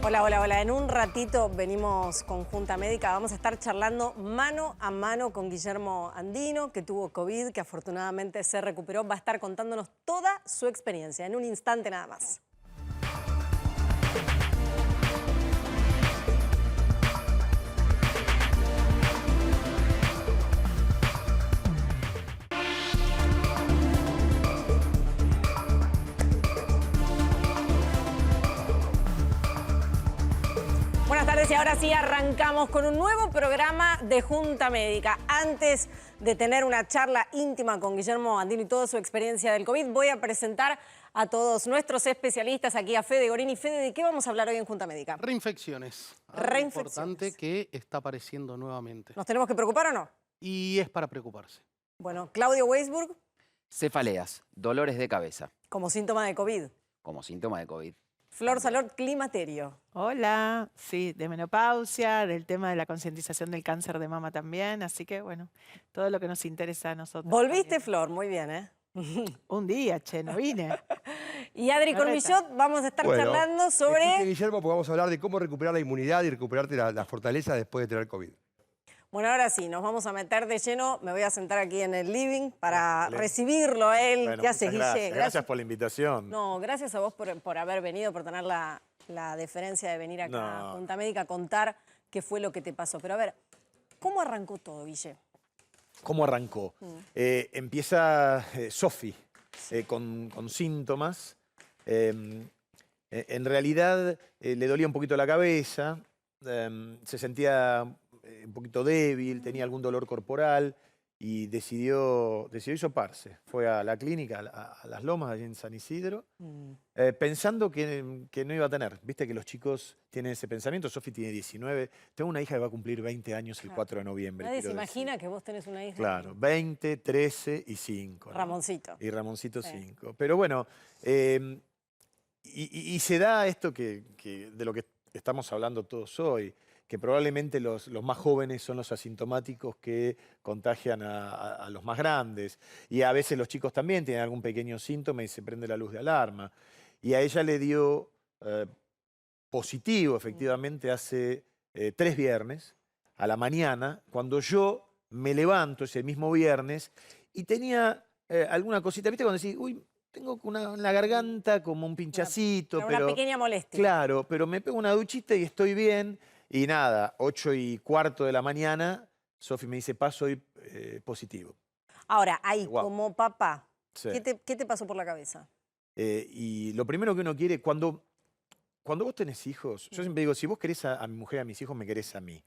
Hola, hola, hola. En un ratito venimos con Junta Médica. Vamos a estar charlando mano a mano con Guillermo Andino, que tuvo COVID, que afortunadamente se recuperó. Va a estar contándonos toda su experiencia en un instante nada más. Buenas tardes y ahora sí arrancamos con un nuevo programa de Junta Médica. Antes de tener una charla íntima con Guillermo Andino y toda su experiencia del COVID, voy a presentar a todos nuestros especialistas aquí, a Fede Gorini. Fede, ¿de qué vamos a hablar hoy en Junta Médica? Reinfecciones. Algo Reinfecciones. importante que está apareciendo nuevamente. ¿Nos tenemos que preocupar o no? Y es para preocuparse. Bueno, Claudio Weisburg, Cefaleas, dolores de cabeza, como síntoma de COVID. como síntoma de COVID. Flor Salor, climaterio. Hola, sí, de menopausia, del tema de la concientización del cáncer de mama también, así que bueno, todo lo que nos interesa a nosotros. Volviste, también. Flor, muy bien, ¿eh? Un día, che, no vine. Y Adri Me Cormillot, vamos a estar charlando Escuche, sobre... Guillermo, porque vamos a hablar de cómo recuperar la inmunidad y recuperarte la fortaleza después de tener COVID. Bueno, ahora sí, nos vamos a meter de lleno. Me voy a sentar aquí en el living para recibirlo a él. Bueno, ¿Qué haces, muchas Guille? gracias por la invitación. No, gracias a vos por haber venido, por tener la deferencia de venir acá a Junta Médica a contar qué fue lo que te pasó. Pero a ver, ¿cómo arrancó todo, Guille? ¿Cómo arrancó? Empieza Sofi con síntomas. En realidad le dolía un poquito la cabeza, se sentía un poquito débil, tenía algún dolor corporal y decidió hisoparse. Fue a la clínica, a Las Lomas, allí en San Isidro, pensando que no iba a tener. Viste que los chicos tienen ese pensamiento. Sofi tiene 19. Tengo una hija que va a cumplir 20 años el 4 de noviembre. Nadie se quiero imagina decir. que vos tenés una hija. Claro, 20, 13 y 5. ¿no? Ramoncito. Y Ramoncito Sí. 5. Pero bueno, y se da esto de lo que estamos hablando todos hoy, que probablemente los más jóvenes son los asintomáticos que contagian a los más grandes. Y a veces los chicos también tienen algún pequeño síntoma y se prende la luz de alarma. Y a ella le dio positivo, efectivamente, hace 3 viernes, a la mañana, cuando yo me levanto ese mismo viernes y tenía alguna cosita, ¿viste? Cuando decís, uy, tengo en la garganta como un pinchacito. Una pequeña molestia. Claro, pero me pego una duchita y estoy bien. Y nada, 8:15 de la mañana, Sofi me dice, paso hoy positivo. Ahora, ahí, Wow. como papá, Sí. ¿qué te pasó por la cabeza? Y lo primero que uno quiere, cuando vos tenés hijos, yo siempre digo, si vos querés a mi mujer, a mis hijos, me querés a mí.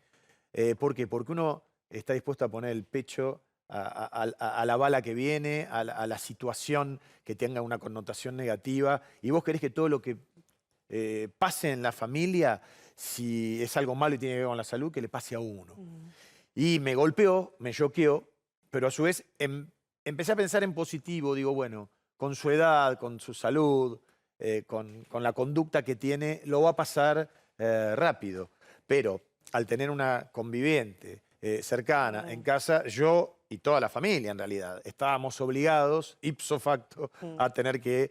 ¿Por qué? Porque uno está dispuesto a poner el pecho a la bala que viene, a la situación que tenga una connotación negativa, y vos querés que todo lo que pase en la familia, si es algo malo y tiene que ver con la salud, que le pase a uno. Y me golpeó, me choqueó, pero a su vez empecé a pensar en positivo. Digo, bueno, con su edad, con su salud, con la conducta que tiene, lo va a pasar rápido. Pero al tener una conviviente cercana en casa, yo y toda la familia en realidad, estábamos obligados, ipso facto, a tener que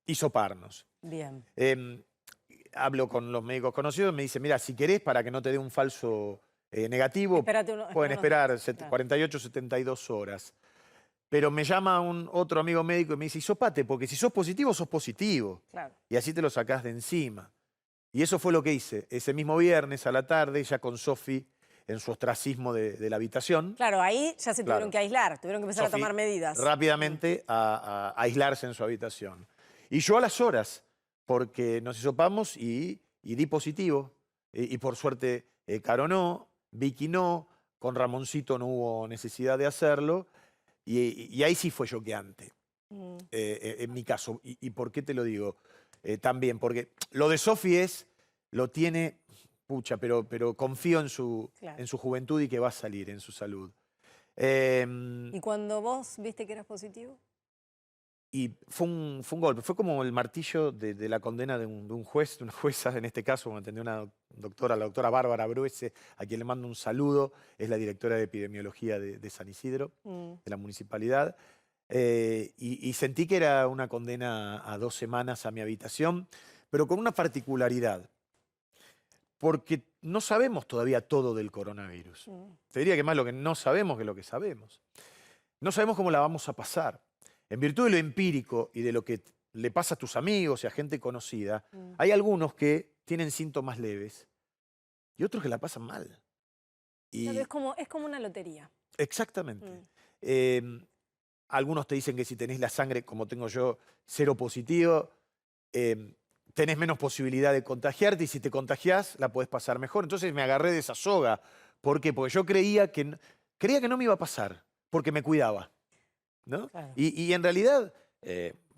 hisoparnos. Bien. Hablo con los médicos conocidos, me dicen, mira, si querés, para que no te dé un falso negativo, Espérate pueden esperar claro. 48, 72 horas. Pero me llama otro amigo médico y me dice, hisopate, porque si sos positivo, sos positivo. Claro. Y así te lo sacás de encima. Y eso fue lo que hice. Ese mismo viernes a la tarde, ya con Sofi en su ostracismo de la habitación. Claro, ahí ya se tuvieron Claro. que aislar, tuvieron que empezar Sofi a tomar medidas. rápidamente a aislarse en su habitación. Y yo a las horas, porque nos hisopamos y di positivo. Y por suerte, Caro no, Vicky no, con Ramoncito no hubo necesidad de hacerlo. Y ahí sí fue choqueante, en mi caso. ¿Y por qué te lo digo? También, porque lo de Sofi lo tiene, pucha, pero confío en su juventud y que va a salir, en su salud. ¿Y cuando vos viste que eras positivo? Y fue un golpe, fue como el martillo de la condena de un juez, de una jueza, en este caso, me atendió una doctora, la doctora Bárbara Bruese, a quien le mando un saludo, es la directora de epidemiología de San Isidro, de la municipalidad. Y sentí que era una condena a 2 semanas a mi habitación, pero con una particularidad. porque no sabemos todavía todo del coronavirus. Te diría que más lo que no sabemos que lo que sabemos. No sabemos cómo la vamos a pasar. En virtud de lo empírico y de lo que le pasa a tus amigos y a gente conocida, hay algunos que tienen síntomas leves y otros que la pasan mal. Y Claro, es como una lotería. exactamente. Algunos te dicen que si tenés la sangre, como tengo yo, cero positivo, tenés menos posibilidad de contagiarte y si te contagiás la podés pasar mejor. Entonces me agarré de esa soga. ¿Por qué? Porque yo creía que no me iba a pasar, porque me cuidaba, ¿no? Claro. Y en realidad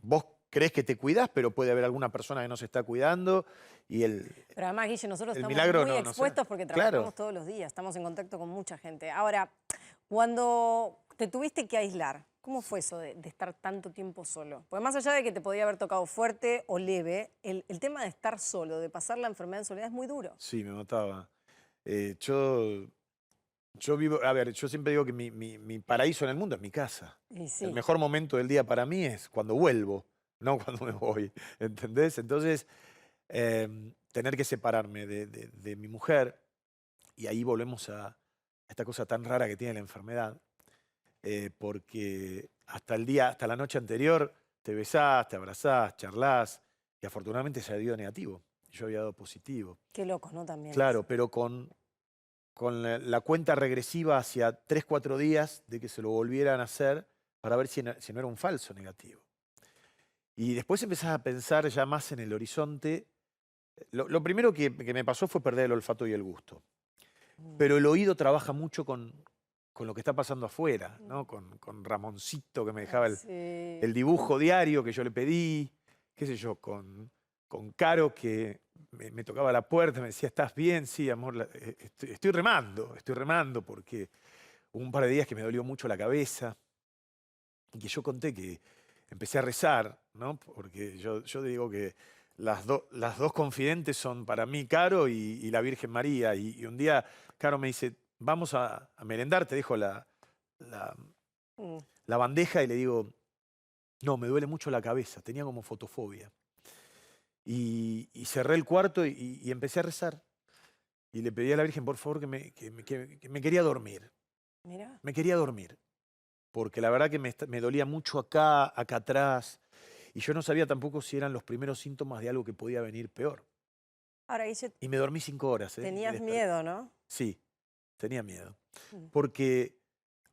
vos crees que te cuidás, pero puede haber alguna persona que no se está cuidando y Pero además, Guille, nosotros el estamos milagro muy no sé. expuestos porque Claro. trabajamos todos los días, estamos en contacto con mucha gente. Ahora, cuando te tuviste que aislar, ¿cómo fue eso de estar tanto tiempo solo? Porque más allá de que te podía haber tocado fuerte o leve, el tema de estar solo, de pasar la enfermedad en soledad es muy duro. Sí, me mataba. Yo vivo, a ver, yo siempre digo que mi paraíso en el mundo es mi casa. Y sí. El mejor momento del día para mí es cuando vuelvo, no cuando me voy, ¿entendés? Entonces, tener que separarme de mi mujer, y ahí volvemos a esta cosa tan rara que tiene la enfermedad, porque hasta la noche anterior te besás, te abrazás, charlás, y afortunadamente se dio negativo, yo había dado positivo. Qué loco, ¿no? También. Claro, pero con la cuenta regresiva hacia 3, 4 días de que se lo volvieran a hacer para ver si no era un falso negativo. Y después empezás a pensar ya más en el horizonte. Lo primero que me pasó fue perder el olfato y el gusto. Pero el oído trabaja mucho con lo que está pasando afuera, ¿no? Con Ramoncito que me dejaba Sí. el dibujo diario que yo le pedí, qué sé yo, con Caro que me tocaba la puerta, me decía, ¿estás bien? Sí, amor, estoy remando porque hubo un par de días que me dolió mucho la cabeza y que yo conté que empecé a rezar, ¿no? Porque yo digo que las dos confidentes son para mí Caro y la Virgen María. Y un día Caro me dice, vamos a merendar, te dejo la bandeja y le digo, no, me duele mucho la cabeza, tenía como fotofobia. Y cerré el cuarto y empecé a rezar. Y le pedí a la Virgen, por favor, que me quería dormir. Mira. Me quería dormir. Porque la verdad que me dolía mucho acá atrás. Y yo no sabía tampoco si eran los primeros síntomas de algo que podía venir peor. Ahora, Guille, Y me dormí 5 horas. tenías miedo, ¿no? Sí, tenía miedo. Porque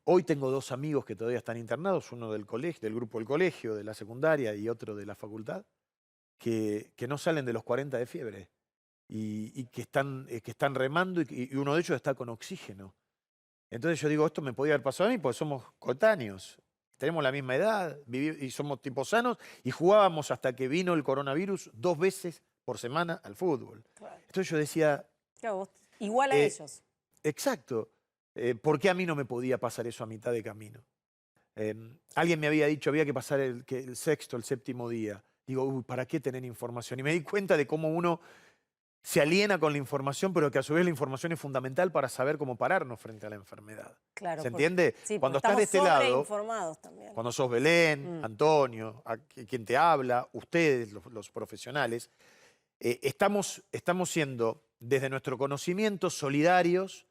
hoy tengo 2 amigos que todavía están internados, uno del colegio, del grupo del colegio, de la secundaria, y otro de la facultad, que no salen de los 40 de fiebre y que están remando y uno de ellos está con oxígeno. Entonces yo digo, esto me podía haber pasado a mí porque somos coetáneos, tenemos la misma edad y somos tipos sanos y jugábamos hasta que vino el coronavirus 2 veces por semana al fútbol. Claro. Entonces yo decía, Claro, vos, igual a ellos. exacto, ¿por qué a mí no me podía pasar eso a mitad de camino? Alguien me había dicho, había que pasar el 6º, el 7º día. Digo, uy, ¿para qué tener información? Y me di cuenta de cómo uno se aliena con la información, pero que a su vez la información es fundamental para saber cómo pararnos frente a la enfermedad. Claro, ¿Se porque- entiende? Sí, Cuando porque estás de este lado, sobreinformados también. cuando sos Belén, Antonio, quien te habla, ustedes, los profesionales, estamos siendo, desde nuestro conocimiento, solidarios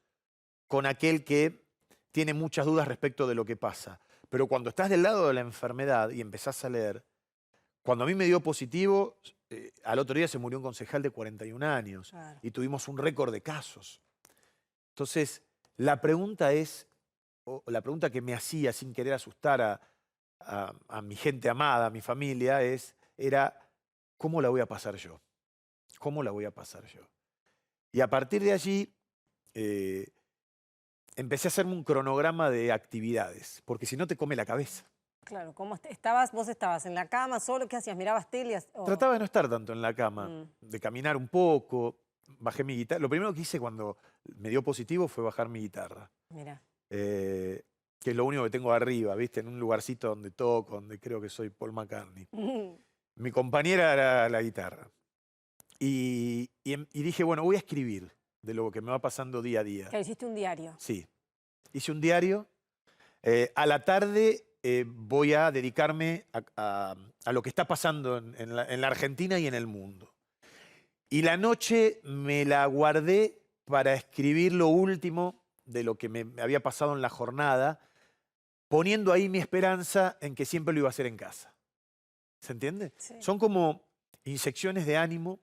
con aquel que tiene muchas dudas respecto de lo que pasa. Pero cuando estás del lado de la enfermedad y empezás a leer, cuando a mí me dio positivo, al otro día se murió un concejal de 41 años Claro. y tuvimos un récord de casos. Entonces, la pregunta que me hacía sin querer asustar a mi gente amada, a mi familia, era ¿cómo la voy a pasar yo? ¿Cómo la voy a pasar yo? Y a partir de allí empecé a hacerme un cronograma de actividades, porque si no te come la cabeza. Claro, ¿cómo vos estabas en la cama solo? ¿Qué hacías? ¿Mirabas tele? Trataba de no estar tanto en la cama, de caminar un poco, bajé mi guitarra. Lo primero que hice cuando me dio positivo fue bajar mi guitarra, Mira. que es lo único que tengo arriba, ¿viste? En un lugarcito donde toco, donde creo que soy Paul McCartney. Mi compañera era la guitarra. Y dije, bueno, voy a escribir de lo que me va pasando día a día. Que hiciste un diario. Sí, hice un diario. A la tarde voy a dedicarme a lo que está pasando en la Argentina y en el mundo. Y la noche me la guardé para escribir lo último de lo que me había pasado en la jornada, poniendo ahí mi esperanza en que siempre lo iba a hacer en casa. ¿Se entiende? Sí. Son como inyecciones de ánimo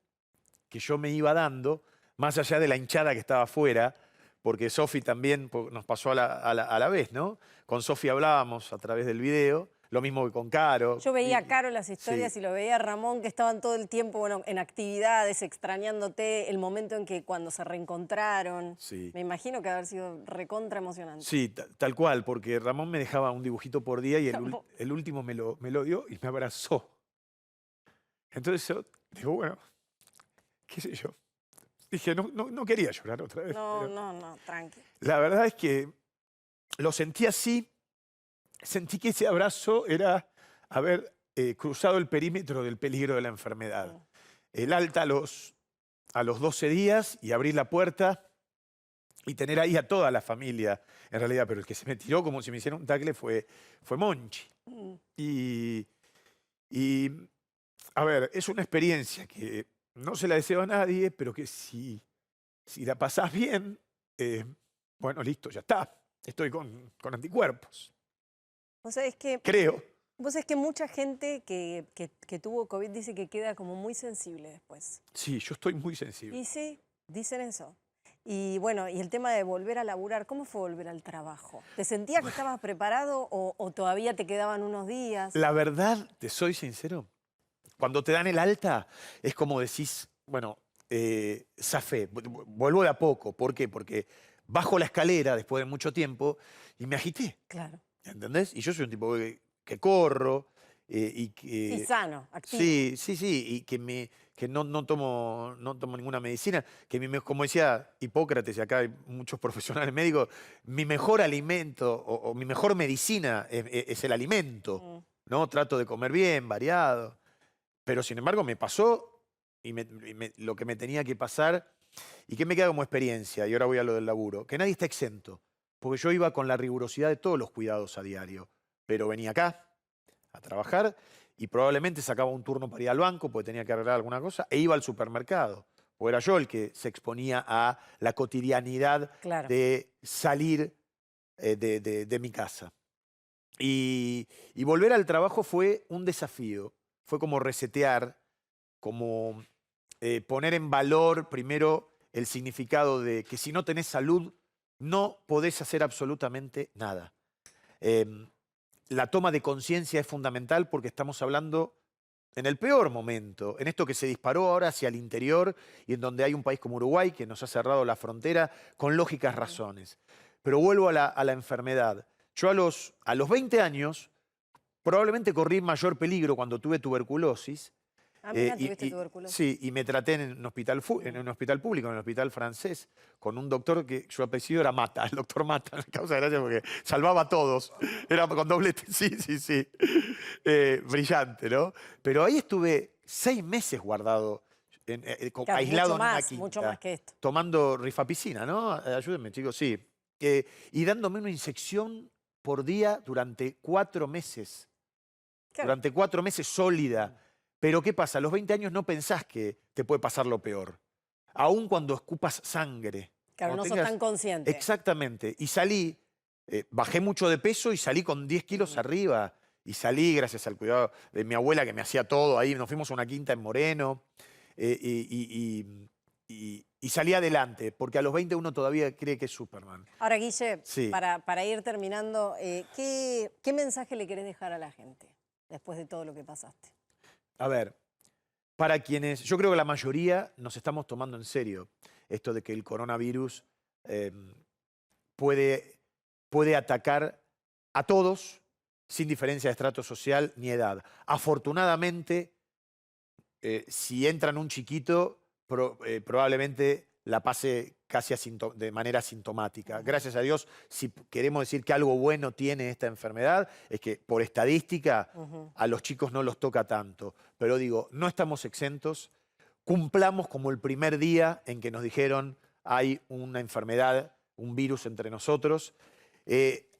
que yo me iba dando, más allá de la hinchada que estaba afuera, porque Sofi también nos pasó a la vez, ¿no? Con Sofi hablábamos a través del video, lo mismo que con Caro. Yo veía a Caro las historias Sí. y lo veía a Ramón, que estaban todo el tiempo, bueno, en actividades, extrañándote, el momento en que cuando se reencontraron. Sí. Me imagino que haber sido recontra emocionante. Sí, tal cual, porque Ramón me dejaba un dibujito por día y No. el último me lo dio y me abrazó. Entonces yo digo, bueno, qué sé yo. Dije, no quería llorar otra vez. No, pero no, tranqui. la verdad es que lo sentí así. Sentí que ese abrazo era haber cruzado el perímetro del peligro de la enfermedad. El alta a los 12 días y abrir la puerta y tener ahí a toda la familia, en realidad. Pero el que se me tiró como si me hiciera un tackle fue Monchi. Y, a ver, es una experiencia que no se la deseo a nadie, pero que si la pasás bien, bueno, listo, ya está. Estoy con anticuerpos. Vos sabés que, Creo. mucha gente que tuvo COVID dice que queda como muy sensible después. Sí, yo estoy muy sensible. Y sí, dicen eso. Y bueno, y el tema de volver a laburar, ¿cómo fue volver al trabajo? ¿Te sentías que estabas preparado o todavía te quedaban unos días? La verdad, te soy sincero, cuando te dan el alta, es como decís, bueno, zafé, vuelvo de a poco. ¿Por qué? Porque bajo la escalera después de mucho tiempo y me agité. Claro. ¿Entendés? Y yo soy un tipo que corro y que... Y sano, activo. Sí, y que no tomo ninguna medicina. Que como decía Hipócrates, y acá hay muchos profesionales médicos, mi mejor alimento o mi mejor medicina es el alimento. ¿No? Trato de comer bien, variado. Pero sin embargo me pasó y lo que me tenía que pasar. ¿Y qué me queda como experiencia? Y ahora voy a lo del laburo. Que nadie está exento. Porque yo iba con la rigurosidad de todos los cuidados a diario. Pero venía acá a trabajar y probablemente sacaba un turno para ir al banco porque tenía que arreglar alguna cosa e iba al supermercado. O era yo el que se exponía a la cotidianidad Claro. de salir de mi casa. Y volver al trabajo fue un desafío. Fue como resetear, como poner en valor primero el significado de que si no tenés salud, no podés hacer absolutamente nada. La toma de conciencia es fundamental porque estamos hablando en el peor momento, en esto que se disparó ahora hacia el interior y en donde hay un país como Uruguay que nos ha cerrado la frontera con lógicas razones. Pero vuelvo a la enfermedad. Yo a los 20 años probablemente corrí mayor peligro cuando tuve tuberculosis. Ah, mira, tuviste tuberculosis. Sí, y me traté en un hospital público, en el hospital francés, con un doctor que su apellido era Mata, el doctor Mata, me causa gracia porque salvaba a todos, era con doblete, sí, brillante, ¿no? Pero ahí estuve 6 meses guardado, Claro, aislado en una mucho quinta, más que esto. tomando rifapicina, ¿no? Ayúdenme, chicos, sí. Y dándome una inyección por día durante 4 meses. Claro. Durante 4 meses sólida. Pero ¿qué pasa? A los 20 años no pensás que te puede pasar lo peor. Aún cuando escupas sangre. Claro, no Cuando sos tan consciente. Exactamente. Y salí, bajé mucho de peso y salí con 10 kilos arriba. Y salí gracias al cuidado de mi abuela que me hacía todo ahí. Nos fuimos a una quinta en Moreno. Y salí adelante, porque a los 20 uno todavía cree que es Superman. Ahora, Guille, Sí. para ir terminando, ¿qué mensaje le querés dejar a la gente después de todo lo que pasaste? A ver, para quienes, yo creo que la mayoría nos estamos tomando en serio esto de que el coronavirus puede atacar a todos sin diferencia de estrato social ni edad. Afortunadamente, si entra en un chiquito, probablemente la pase casi de manera asintomática. Gracias a Dios, si queremos decir que algo bueno tiene esta enfermedad, es que por estadística a los chicos no los toca tanto. Pero digo, no estamos exentos, cumplamos como el primer día en que nos dijeron hay una enfermedad, un virus entre nosotros.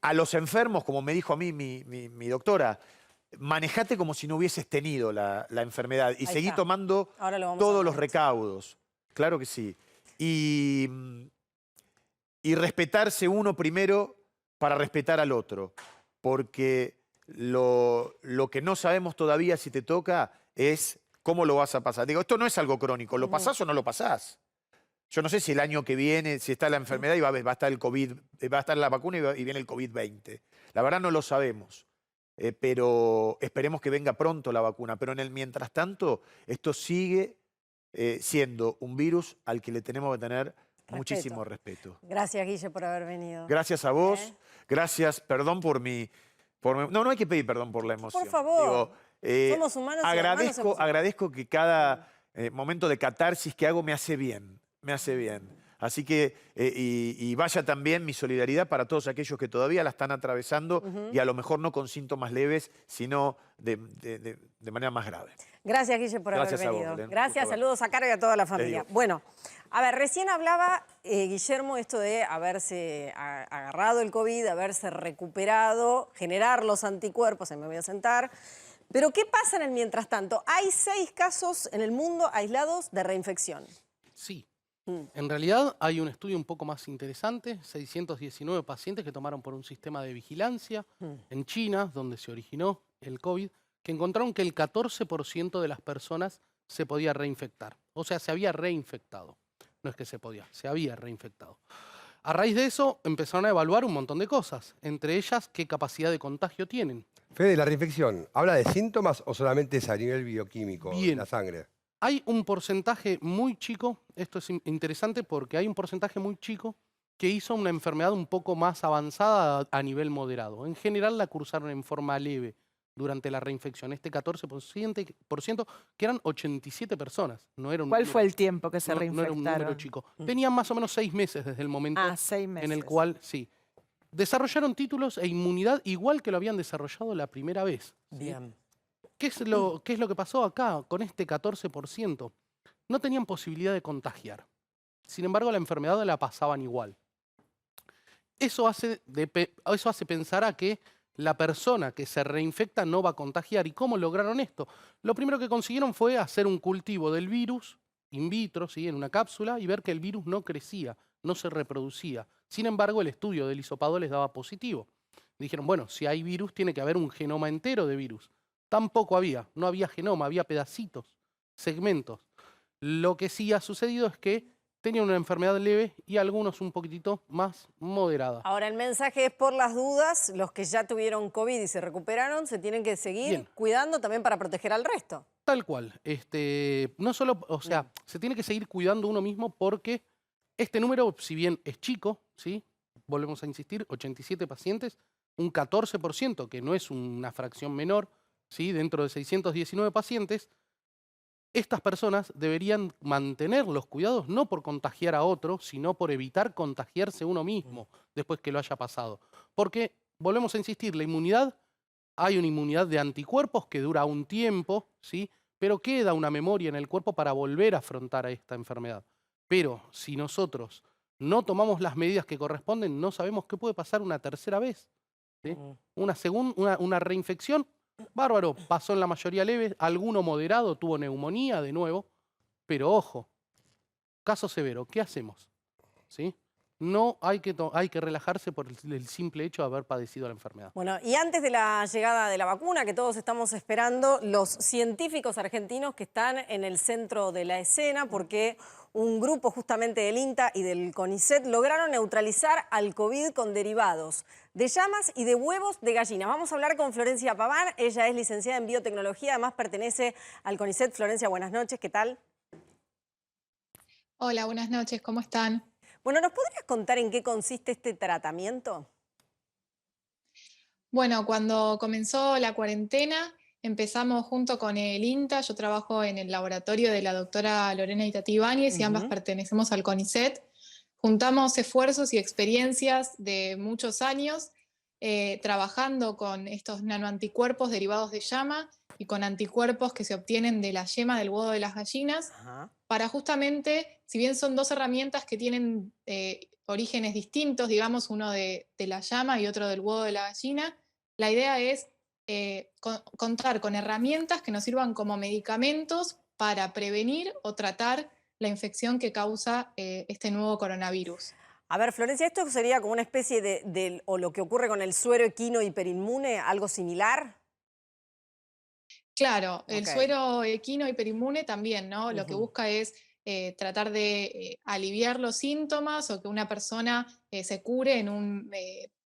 A los enfermos, como me dijo a mí mi doctora, manejate como si no hubieses tenido la enfermedad y Ahí seguí está. tomando Ahora lo vamos a todos ver. los recaudos. Claro que sí. Y respetarse uno primero para respetar al otro. Porque lo que no sabemos todavía si te toca es cómo lo vas a pasar. Digo, esto no es algo crónico, ¿lo pasás o no lo pasás? Yo no sé si el año que viene, si está la enfermedad y va a estar el COVID, va a estar la vacuna y viene el COVID-20. La verdad no lo sabemos, pero esperemos que venga pronto la vacuna. Pero en el mientras tanto, esto sigue siendo un virus al que le tenemos que tener muchísimo respeto. Gracias, Guille, por haber venido. Gracias a vos, gracias, perdón por mi... No hay que pedir perdón por la emoción. Por favor, Digo, somos humanos y hermanos, somos agradezco que cada momento de catarsis que hago me hace bien. Me hace bien. Así que, y vaya también mi solidaridad para todos aquellos que todavía la están atravesando y a lo mejor no con síntomas leves, sino de manera más grave. Gracias, Guille, por Gracias haber a vos, venido. Belén. Gracias, Gusto saludos a Caro y a toda la familia. digo. Bueno, a ver, recién hablaba Guillermo esto de haberse agarrado el COVID, haberse recuperado, generar los anticuerpos, ahí me voy a sentar. Pero ¿qué pasa en el mientras tanto? Hay 6 casos en el mundo aislados de reinfección. Sí. En realidad hay un estudio un poco más interesante, 619 pacientes que tomaron por un sistema de vigilancia en China, donde se originó el COVID, que encontraron que el 14% de las personas se podía reinfectar. O sea, se había reinfectado. No es que se podía, se había reinfectado. A raíz de eso empezaron a evaluar un montón de cosas, entre ellas qué capacidad de contagio tienen. Fede, ¿la reinfección habla de síntomas o solamente es a nivel bioquímico Bien. en la sangre? Hay un porcentaje muy chico, esto es interesante porque hay un porcentaje muy chico que hizo una enfermedad un poco más avanzada a nivel moderado. En general la cursaron en forma leve durante la reinfección. Este 14%, que eran 87 personas. No era un ¿Cuál número- fue el tiempo que se no reinfectaron? era un número chico. Tenían más o menos 6 meses desde el momento 6 meses. en el cual, sí, desarrollaron títulos e inmunidad igual que lo habían desarrollado la primera vez. ¿sí? Bien. ¿Qué es lo que pasó acá con este 14%? No tenían posibilidad de contagiar. Sin embargo, la enfermedad la pasaban igual. Eso hace pensar a que la persona que se reinfecta no va a contagiar. ¿Y cómo lograron esto? Lo primero que consiguieron fue hacer un cultivo del virus in vitro, ¿sí? En una cápsula, y ver que el virus no crecía, no se reproducía. Sin embargo, el estudio del hisopado les daba positivo. Dijeron, bueno, si hay virus, tiene que haber un genoma entero de virus. Tampoco había, no había genoma, había pedacitos, segmentos. Lo que sí ha sucedido es que tenían una enfermedad leve y algunos un poquitito más moderada. Ahora, el mensaje es por las dudas, los que ya tuvieron COVID y se recuperaron, se tienen que seguir Bien. cuidando también para proteger al resto. Tal cual. No solo, o sea, se tiene que seguir cuidando uno mismo porque este número, si bien es chico, ¿sí? Volvemos a insistir, 87 pacientes, un 14%, que no es una fracción menor, ¿sí? Dentro de 619 pacientes, estas personas deberían mantener los cuidados no por contagiar a otro, sino por evitar contagiarse uno mismo después que lo haya pasado. Porque, volvemos a insistir, la inmunidad, hay una inmunidad de anticuerpos que dura un tiempo, ¿sí? Pero queda una memoria en el cuerpo para volver a afrontar a esta enfermedad. Pero si nosotros no tomamos las medidas que corresponden, no sabemos qué puede pasar una tercera vez. ¿sí? Una reinfección, bárbaro, pasó en la mayoría leve, alguno moderado, tuvo neumonía de nuevo, pero ojo, caso severo, ¿qué hacemos? ¿Sí? No hay que relajarse por el simple hecho de haber padecido la enfermedad. Bueno, y antes de la llegada de la vacuna, que todos estamos esperando, los científicos argentinos que están en el centro de la escena, porque un grupo justamente del INTA y del CONICET lograron neutralizar al COVID con derivados de llamas y de huevos de gallinas. Vamos a hablar con Florencia Paván, ella es licenciada en biotecnología, además pertenece al CONICET. Florencia, buenas noches, ¿qué tal? Hola, buenas noches, ¿cómo están? Bueno, ¿nos podrías contar en qué consiste este tratamiento? Bueno, cuando comenzó la cuarentena, empezamos junto con el INTA, yo trabajo en el laboratorio de la doctora Lorena Itatí Ibáñez y ambas pertenecemos al CONICET. Juntamos esfuerzos y experiencias de muchos años trabajando con estos nanoanticuerpos derivados de llama y con anticuerpos que se obtienen de la yema del huevo de las gallinas, para justamente, si bien son dos herramientas que tienen orígenes distintos, digamos, uno de la llama y otro del huevo de la gallina, la idea es contar con herramientas que nos sirvan como medicamentos para prevenir o tratar la infección que causa este nuevo coronavirus. A ver, Florencia, ¿esto sería como una especie o lo que ocurre con el suero equino hiperinmune, algo similar? Claro, el Ok. suero equino hiperinmune también, ¿no? Lo que busca es tratar de aliviar los síntomas o que una persona se cure en un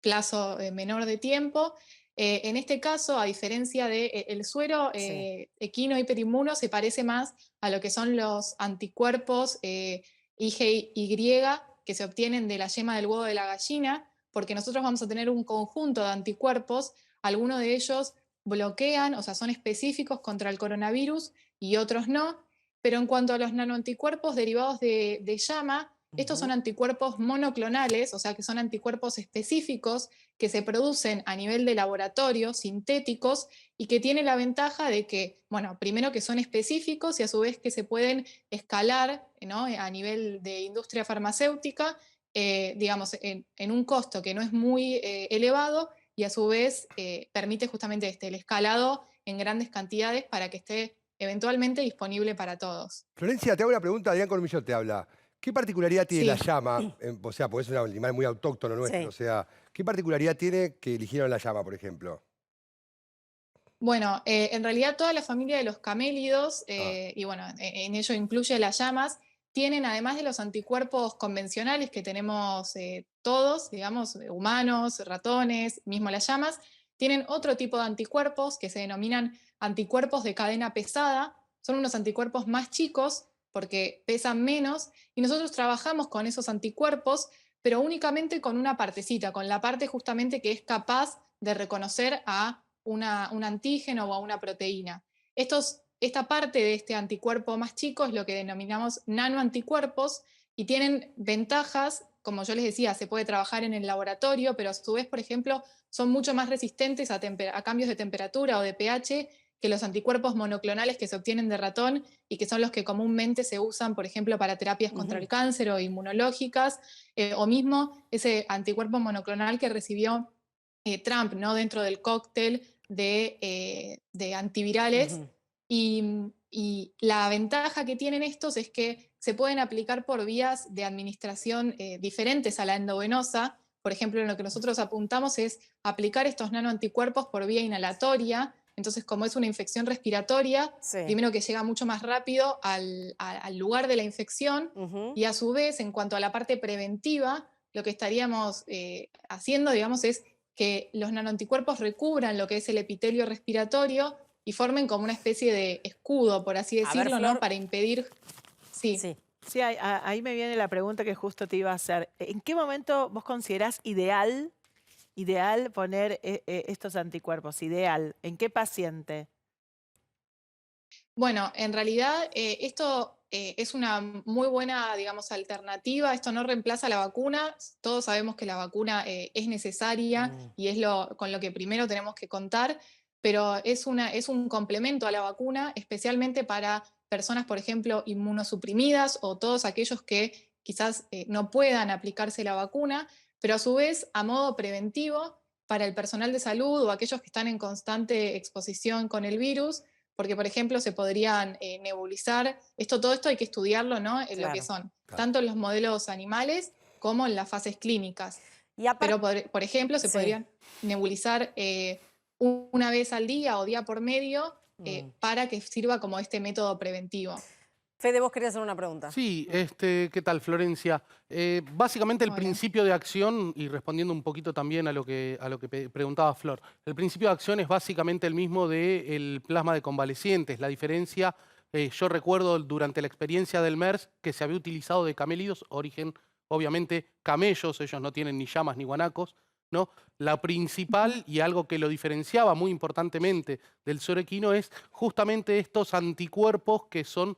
plazo menor de tiempo. En este caso, a diferencia del suero Sí. equino hiperinmuno, se parece más a lo que son los anticuerpos IgY que se obtienen de la yema del huevo de la gallina, porque nosotros vamos a tener un conjunto de anticuerpos, algunos de ellos bloquean, o sea, son específicos contra el coronavirus y otros no. Pero en cuanto a los nanoanticuerpos derivados de llama, estos son anticuerpos monoclonales, o sea, que son anticuerpos específicos que se producen a nivel de laboratorio, sintéticos, y que tienen la ventaja de que, bueno, primero que son específicos y a su vez que se pueden escalar, ¿no? A nivel de industria farmacéutica, digamos, en un costo que no es muy elevado y a su vez permite justamente el escalado en grandes cantidades para que esté eventualmente disponible para todos. Florencia, te hago una pregunta, Adrián Cormillot te habla. ¿Qué particularidad tiene la Sí. llama? O sea, porque es un animal muy autóctono nuestro. Sí. O sea, ¿qué particularidad tiene que eligieron la llama, por ejemplo? Bueno, en realidad toda la familia de los camélidos, Ah. y bueno, en ello incluye las llamas, tienen además de los anticuerpos convencionales que tenemos todos, digamos, humanos, ratones, mismo las llamas, tienen otro tipo de anticuerpos que se denominan anticuerpos de cadena pesada. Son unos anticuerpos más chicos porque pesan menos y nosotros trabajamos con esos anticuerpos, pero únicamente con una partecita, con la parte justamente que es capaz de reconocer a un antígeno o a una proteína. Esta parte de este anticuerpo más chico es lo que denominamos nanoanticuerpos y tienen ventajas, como yo les decía, se puede trabajar en el laboratorio, pero a su vez, por ejemplo, son mucho más resistentes a cambios de temperatura o de pH que los anticuerpos monoclonales que se obtienen de ratón y que son los que comúnmente se usan, por ejemplo, para terapias contra el cáncer o inmunológicas, o mismo ese anticuerpo monoclonal que recibió Trump, ¿no? Dentro del cóctel de antivirales. Y la ventaja que tienen estos es que se pueden aplicar por vías de administración diferentes a la endovenosa. Por ejemplo, en lo que nosotros apuntamos es aplicar estos nanoanticuerpos por vía inhalatoria. Entonces, como es una infección respiratoria, Sí. primero que llega mucho más rápido al lugar de la infección y a su vez, en cuanto a la parte preventiva, lo que estaríamos haciendo, digamos, es que los nanoanticuerpos recubran lo que es el epitelio respiratorio y formen como una especie de escudo, por así A ver, decirlo, Flor. ¿no? Para impedir. Sí. Sí. Sí, ahí me viene la pregunta que justo te iba a hacer. ¿En qué momento vos considerás ideal poner estos anticuerpos? Ideal. ¿En qué paciente? Bueno, en realidad esto es una muy buena, digamos, alternativa. Esto no reemplaza la vacuna. Todos sabemos que la vacuna es necesaria y es con lo que primero tenemos que contar, pero es un complemento a la vacuna, especialmente para personas, por ejemplo, inmunosuprimidas o todos aquellos que quizás no puedan aplicarse la vacuna, pero a su vez, a modo preventivo, para el personal de salud o aquellos que están en constante exposición con el virus, porque, por ejemplo, se podrían nebulizar. Todo esto hay que estudiarlo, ¿no? En lo que Claro. son, Claro. tanto en los modelos animales como en las fases clínicas. Y aparte, Pero, por ejemplo, se Sí. podrían nebulizar una vez al día o día por medio para que sirva como este método preventivo. Fede, vos querías hacer una pregunta. Sí, ¿qué tal, Florencia? Básicamente el Hola. principio de acción, y respondiendo un poquito también a lo que preguntaba Flor, el principio de acción es básicamente el mismo del plasma de convalecientes. La diferencia, yo recuerdo durante la experiencia del MERS que se había utilizado de camélidos, origen, obviamente, camellos, ellos no tienen ni llamas ni guanacos, ¿no? La principal y algo que lo diferenciaba muy importantemente del suero equino es justamente estos anticuerpos que son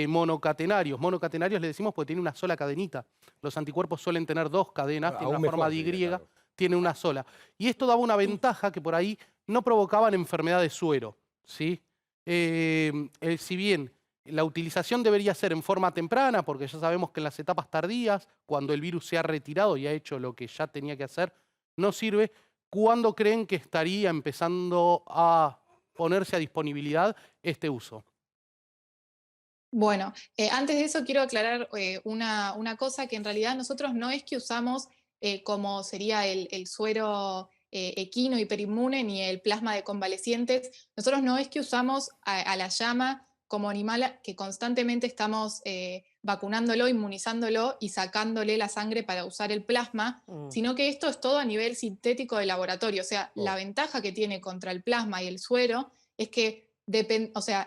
monocatenarios. Monocatenarios le decimos porque tiene una sola cadenita. Los anticuerpos suelen tener dos cadenas, tiene Aún una forma mejor, de Y, diría, claro. tiene una sola. Y esto daba una ventaja que por ahí no provocaban enfermedad de suero, ¿sí? Si bien la utilización debería ser en forma temprana, porque ya sabemos que en las etapas tardías, cuando el virus se ha retirado y ha hecho lo que ya tenía que hacer, no sirve. ¿Cuándo creen que estaría empezando a ponerse a disponibilidad este uso? Bueno, antes de eso quiero aclarar una cosa, que en realidad nosotros no es que usamos como sería el suero equino hiperinmune ni el plasma de convalecientes. Nosotros no es que usamos a la llama como animal que constantemente estamos vacunándolo, inmunizándolo y sacándole la sangre para usar el plasma, sino que esto es todo a nivel sintético de laboratorio. O sea, la ventaja que tiene contra el plasma y el suero es que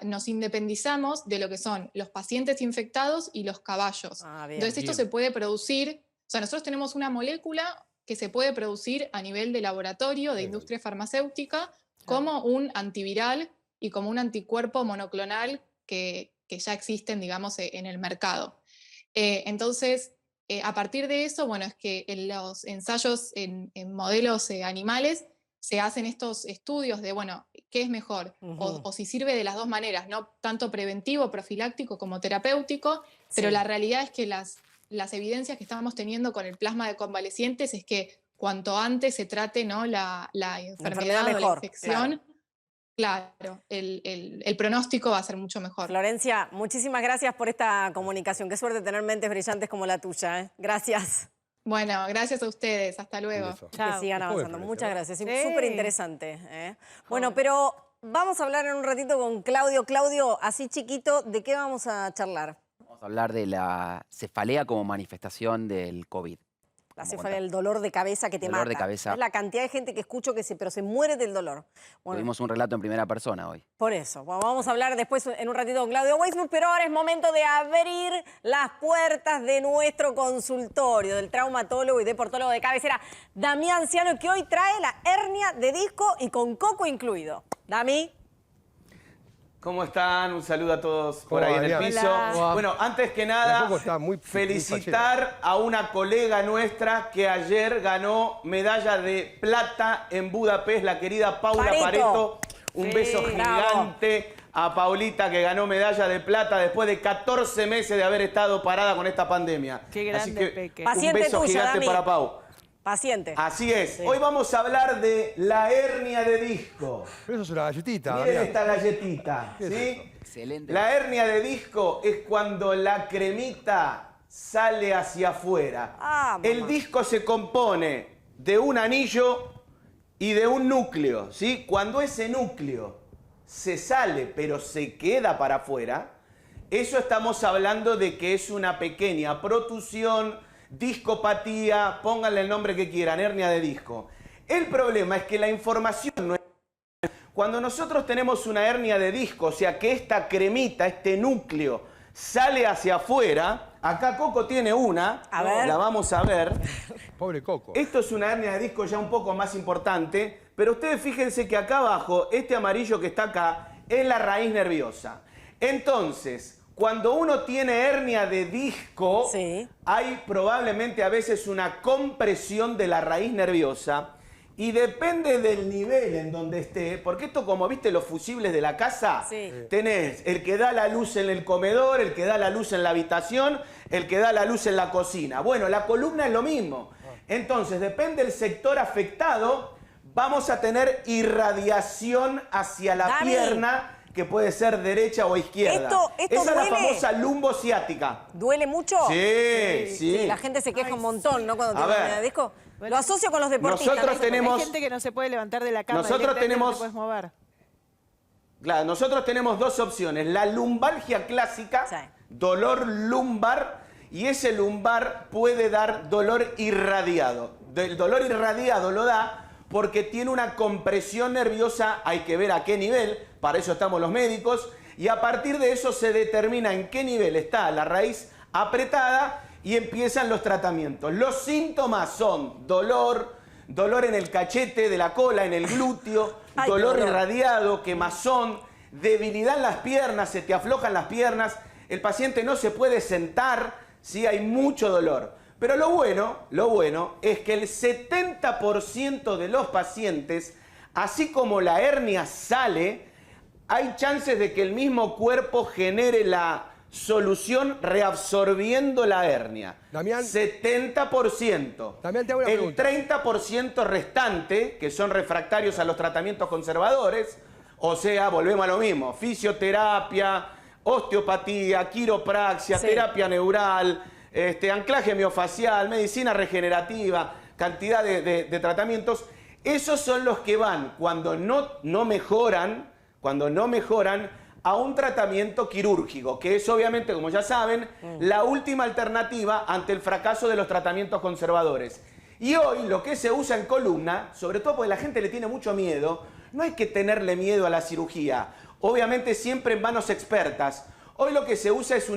nos independizamos de lo que son los pacientes infectados y los caballos. Entonces esto se puede producir, o sea, nosotros tenemos una molécula que se puede producir a nivel de laboratorio, de industria farmacéutica, como un antiviral y como un anticuerpo monoclonal que ya existen, digamos, en el mercado. Entonces, a partir de eso, bueno, es que en los ensayos en modelos animales se hacen estos estudios de, bueno, ¿qué es mejor? O si sirve de las dos maneras, no tanto preventivo, profiláctico como terapéutico, pero la realidad es que las evidencias que estamos teniendo con el plasma de convalecientes es que cuanto antes se trate, ¿no?, la enfermedad o la infección, claro, el pronóstico va a ser mucho mejor. Florencia, muchísimas gracias por esta comunicación. Qué suerte tener mentes brillantes como la tuya, ¿eh? Gracias. Bueno, gracias a ustedes. Hasta luego. Que sigan avanzando. Muchas gracias. Súper interesante, ¿eh? Bueno, pero vamos a hablar en un ratito con Claudio. Claudio, así chiquito, ¿de qué vamos a charlar? Vamos a hablar de la cefalea como manifestación del COVID. La cefalea, el dolor de cabeza que te mata. Dolor de cabeza. Es la cantidad de gente que escucho pero se muere del dolor. Bueno, Tuvimos un relato en primera persona hoy. por eso. Bueno, vamos a hablar después en un ratito con Claudio Weismuth, pero ahora es momento de abrir las puertas de nuestro consultorio del traumatólogo y deportólogo de cabecera, Damián Ciano, que hoy trae la hernia de disco y con coco incluido. Dami. ¿Cómo están? Un saludo a todos por Hola, ahí en el Adrián. piso. Hola. Bueno, antes que De nada, a poco está muy felicitar a una colega nuestra que ayer ganó medalla de plata en Budapest, la querida Paula Pareto. Un beso gigante a Paulita, que ganó medalla de plata después de 14 meses de haber estado parada con esta pandemia. Qué grande, Así que Peque. un Paciente beso tuya, gigante Dami. para Pau. Paciente. Así es. Sí. Hoy vamos a hablar de la hernia de disco. Pero eso es una galletita, Miren Adrián. esta galletita, ¿Qué es ¿sí? eso? Excelente. La hernia de disco es cuando la cremita sale hacia afuera. Ah, mamá. El disco se compone de un anillo y de un núcleo, ¿sí? Cuando ese núcleo se sale pero se queda para afuera, eso estamos hablando de que es una pequeña protusión, discopatía, pónganle el nombre que quieran, hernia de disco. El problema es que la información no es... Cuando nosotros tenemos una hernia de disco, o sea que esta cremita, este núcleo, sale hacia afuera, acá Coco tiene una, A ver. la vamos a ver. Pobre Coco. Esto es una hernia de disco ya un poco más importante, pero ustedes fíjense que acá abajo, este amarillo que está acá, es la raíz nerviosa. Entonces, cuando uno tiene hernia de disco, Sí. hay probablemente a veces una compresión de la raíz nerviosa y depende del nivel en donde esté, porque esto, como viste los fusibles de la casa, Sí. tenés el que da la luz en el comedor, el que da la luz en la habitación, el que da la luz en la cocina. Bueno, la columna es lo mismo. Entonces, depende del sector afectado, vamos a tener irradiación hacia la Dami. pierna, que puede ser derecha o izquierda. ¿Esto Esa es la duele? famosa lumbociática. ¿Duele mucho? Sí. La gente se queja un montón, ¿no? Cuando A tiene ver. hernia de disco. Lo asocio con los deportistas. Nosotros ¿no? tenemos- Hay gente que no se puede levantar de la cama. Nosotros directamente tenemos- No te puedes mover. Claro, nosotros tenemos dos opciones. La lumbalgia clásica, Sí. dolor lumbar, y ese lumbar puede dar dolor irradiado. El dolor irradiado lo da porque tiene una compresión nerviosa, hay que ver a qué nivel, para eso estamos los médicos, y a partir de eso se determina en qué nivel está la raíz apretada y empiezan los tratamientos. Los síntomas son dolor en el cachete de la cola, en el glúteo, Ay, dolor qué dolor. irradiado, quemazón, debilidad en las piernas, se te aflojan las piernas, el paciente no se puede sentar, ¿sí? Hay mucho dolor. Pero lo bueno es que el 70% de los pacientes, así como la hernia sale, hay chances de que el mismo cuerpo genere la solución reabsorbiendo la hernia. Damián. 70%. Damián, te hago una El pregunta. 30% restante, que son refractarios a los tratamientos conservadores, o sea, volvemos a lo mismo, fisioterapia, osteopatía, quiropraxia, Sí. terapia neural, anclaje miofacial, medicina regenerativa, cantidad de tratamientos. Esos son los que van cuando no mejoran a un tratamiento quirúrgico, que es obviamente, como ya saben, la última alternativa ante el fracaso de los tratamientos conservadores. Y hoy lo que se usa en columna, sobre todo porque la gente le tiene mucho miedo, no hay que tenerle miedo a la cirugía. Obviamente siempre en manos expertas. Hoy lo que se usa es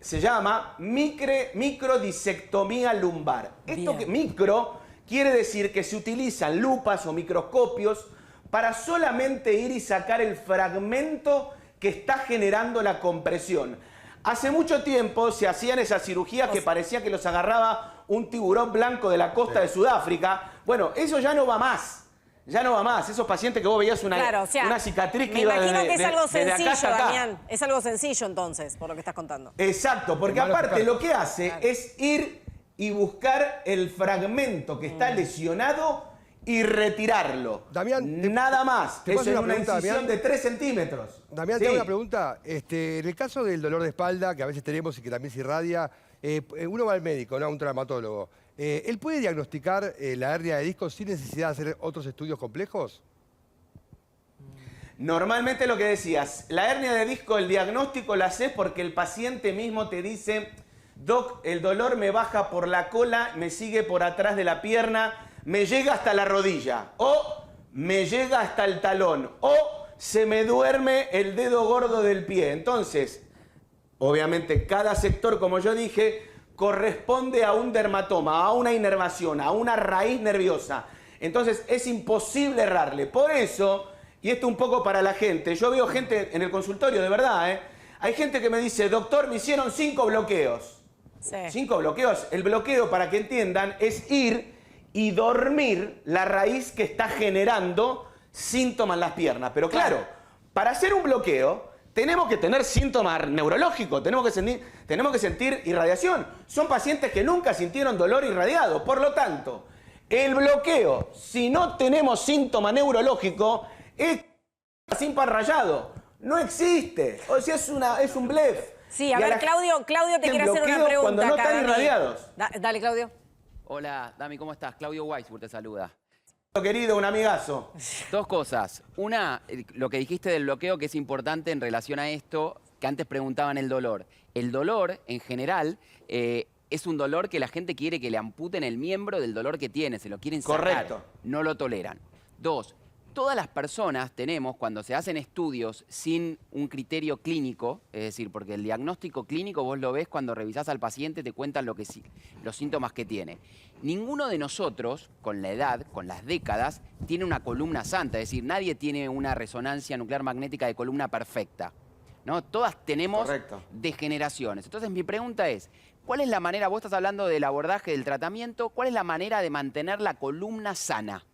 se llama microdisectomía lumbar. Esto que micro quiere decir que se utilizan lupas o microscopios para solamente ir y sacar el fragmento que está generando la compresión. Hace mucho tiempo se hacían esas cirugías que parecía que los agarraba un tiburón blanco de la costa de Sudáfrica. Bueno, eso ya no va más. Ya no va más. Esos pacientes que vos veías una cicatriz que iba me imagino que es algo desde acá sencillo, hasta acá. Damián. Es algo sencillo entonces, por lo que estás contando. Exacto, porque aparte lo que hace es ir y buscar el fragmento que está lesionado y retirarlo. Damián, nada más. ¿te puedo hacer Es una una pregunta, incisión Damián? de 3 centímetros. Damián, Sí. te hago una pregunta. En el caso del dolor de espalda, que a veces tenemos y que también se irradia, uno va al médico, ¿no? A un traumatólogo. ¿Él puede diagnosticar la hernia de disco sin necesidad de hacer otros estudios complejos? Normalmente lo que decías, la hernia de disco, el diagnóstico lo haces porque el paciente mismo te dice, doc, el dolor me baja por la cola, me sigue por atrás de la pierna, me llega hasta la rodilla, o me llega hasta el talón, o se me duerme el dedo gordo del pie. Entonces, obviamente cada sector, como yo dije, corresponde a un dermatoma, a una inervación, a una raíz nerviosa. Entonces es imposible errarle. Por eso, y esto un poco para la gente, yo veo gente en el consultorio, de verdad, hay gente que me dice, doctor, me hicieron 5 bloqueos. Sí. 5 bloqueos. El bloqueo, para que entiendan, es ir y dormir la raíz que está generando síntomas en las piernas. Pero claro, para hacer un bloqueo tenemos que tener síntomas neurológicos, tenemos que sentir irradiación. Son pacientes que nunca sintieron dolor irradiado. Por lo tanto, el bloqueo, si no tenemos síntoma neurológico, es sin pan rayado. No existe. O sea, es un blef. Sí, a ver, Claudio te quiere hacer una pregunta. Cuando no acá, están Dami. irradiados. Dale, Claudio. Hola, Dami, ¿cómo estás? Claudio Weisburg te saluda. Querido, un amigazo. Dos cosas. Una, lo que dijiste del bloqueo, que es importante en relación a esto, que antes preguntaban el dolor. El dolor, en general, es un dolor que la gente quiere que le amputen el miembro del dolor que tiene, se lo quieren sacar. Correcto. No lo toleran. Dos, todas las personas tenemos, cuando se hacen estudios sin un criterio clínico, es decir, porque el diagnóstico clínico vos lo ves cuando revisás al paciente, te cuentan los síntomas que tiene. Ninguno de nosotros, con la edad, con las décadas, tiene una columna santa, es decir, nadie tiene una resonancia nuclear magnética de columna perfecta, ¿no? Todas tenemos degeneraciones. Entonces mi pregunta es, ¿cuál es la manera, vos estás hablando del abordaje del tratamiento, cuál es la manera de mantener la columna sana?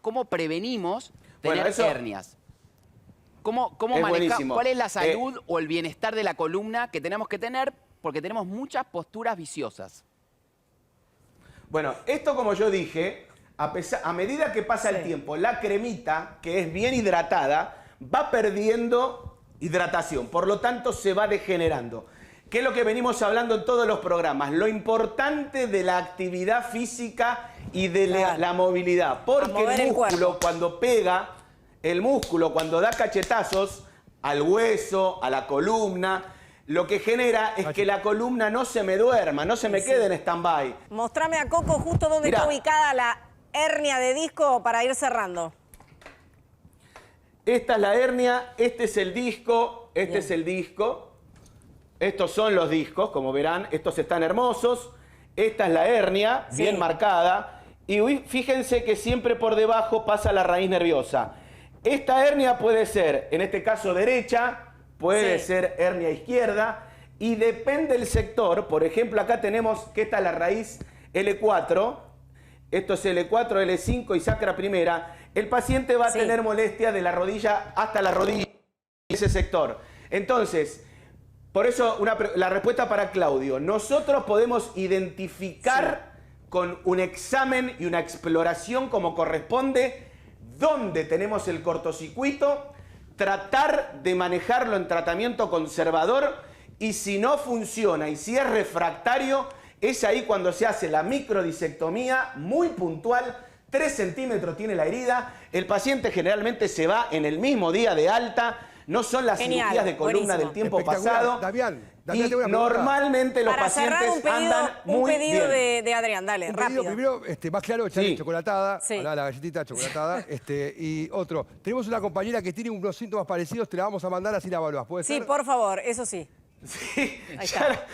¿Cómo prevenimos tener hernias? ¿Cómo manejamos? ¿Cuál es la salud o el bienestar de la columna que tenemos que tener? Porque tenemos muchas posturas viciosas. Bueno, esto como yo dije, a medida que pasa el tiempo, la cremita, que es bien hidratada, va perdiendo hidratación. Por lo tanto, se va degenerando. ¿Qué es lo que venimos hablando en todos los programas? Lo importante de la actividad física y de la movilidad. Porque el músculo, cuando pega, el músculo, cuando da cachetazos al hueso, a la columna, lo que genera es que la columna no se me duerma, no se me quede en stand-by. Mostrame a Coco justo dónde está ubicada la hernia de disco para ir cerrando. Esta es la hernia, este es el disco, este es el disco. Estos son los discos, como verán, estos están hermosos. Esta es la hernia, bien marcada. Y fíjense que siempre por debajo pasa la raíz nerviosa. Esta hernia puede ser, en este caso derecha, puede ser hernia izquierda. Y depende del sector. Por ejemplo, acá tenemos que esta es la raíz L4. Esto es L4, L5 y sacra primera. El paciente va a tener molestia de la rodilla hasta la rodilla, ese sector. Entonces, por eso la respuesta para Claudio. Nosotros podemos identificar con un examen y una exploración como corresponde dónde tenemos el cortocircuito, tratar de manejarlo en tratamiento conservador y si no funciona y si es refractario, es ahí cuando se hace la microdisectomía muy puntual. 3 centímetros tiene la herida, el paciente generalmente se va en el mismo día de alta, no son las Genial, cirugías de columna buenísimo. del tiempo Espectacular. pasado. Damián, Y tengo una pregunta. normalmente los Para cerrar, pacientes andan un muy pedido bien. de Adrián, dale, Un pedido rápido. primero, más claro, echarle Sí. chocolatada, Sí. la galletita chocolatada, y otro. Tenemos una compañera que tiene unos síntomas parecidos, te la vamos a mandar así la evaluás. ¿Puede Sí, ser? por favor, eso sí. Sí, Ahí ya está.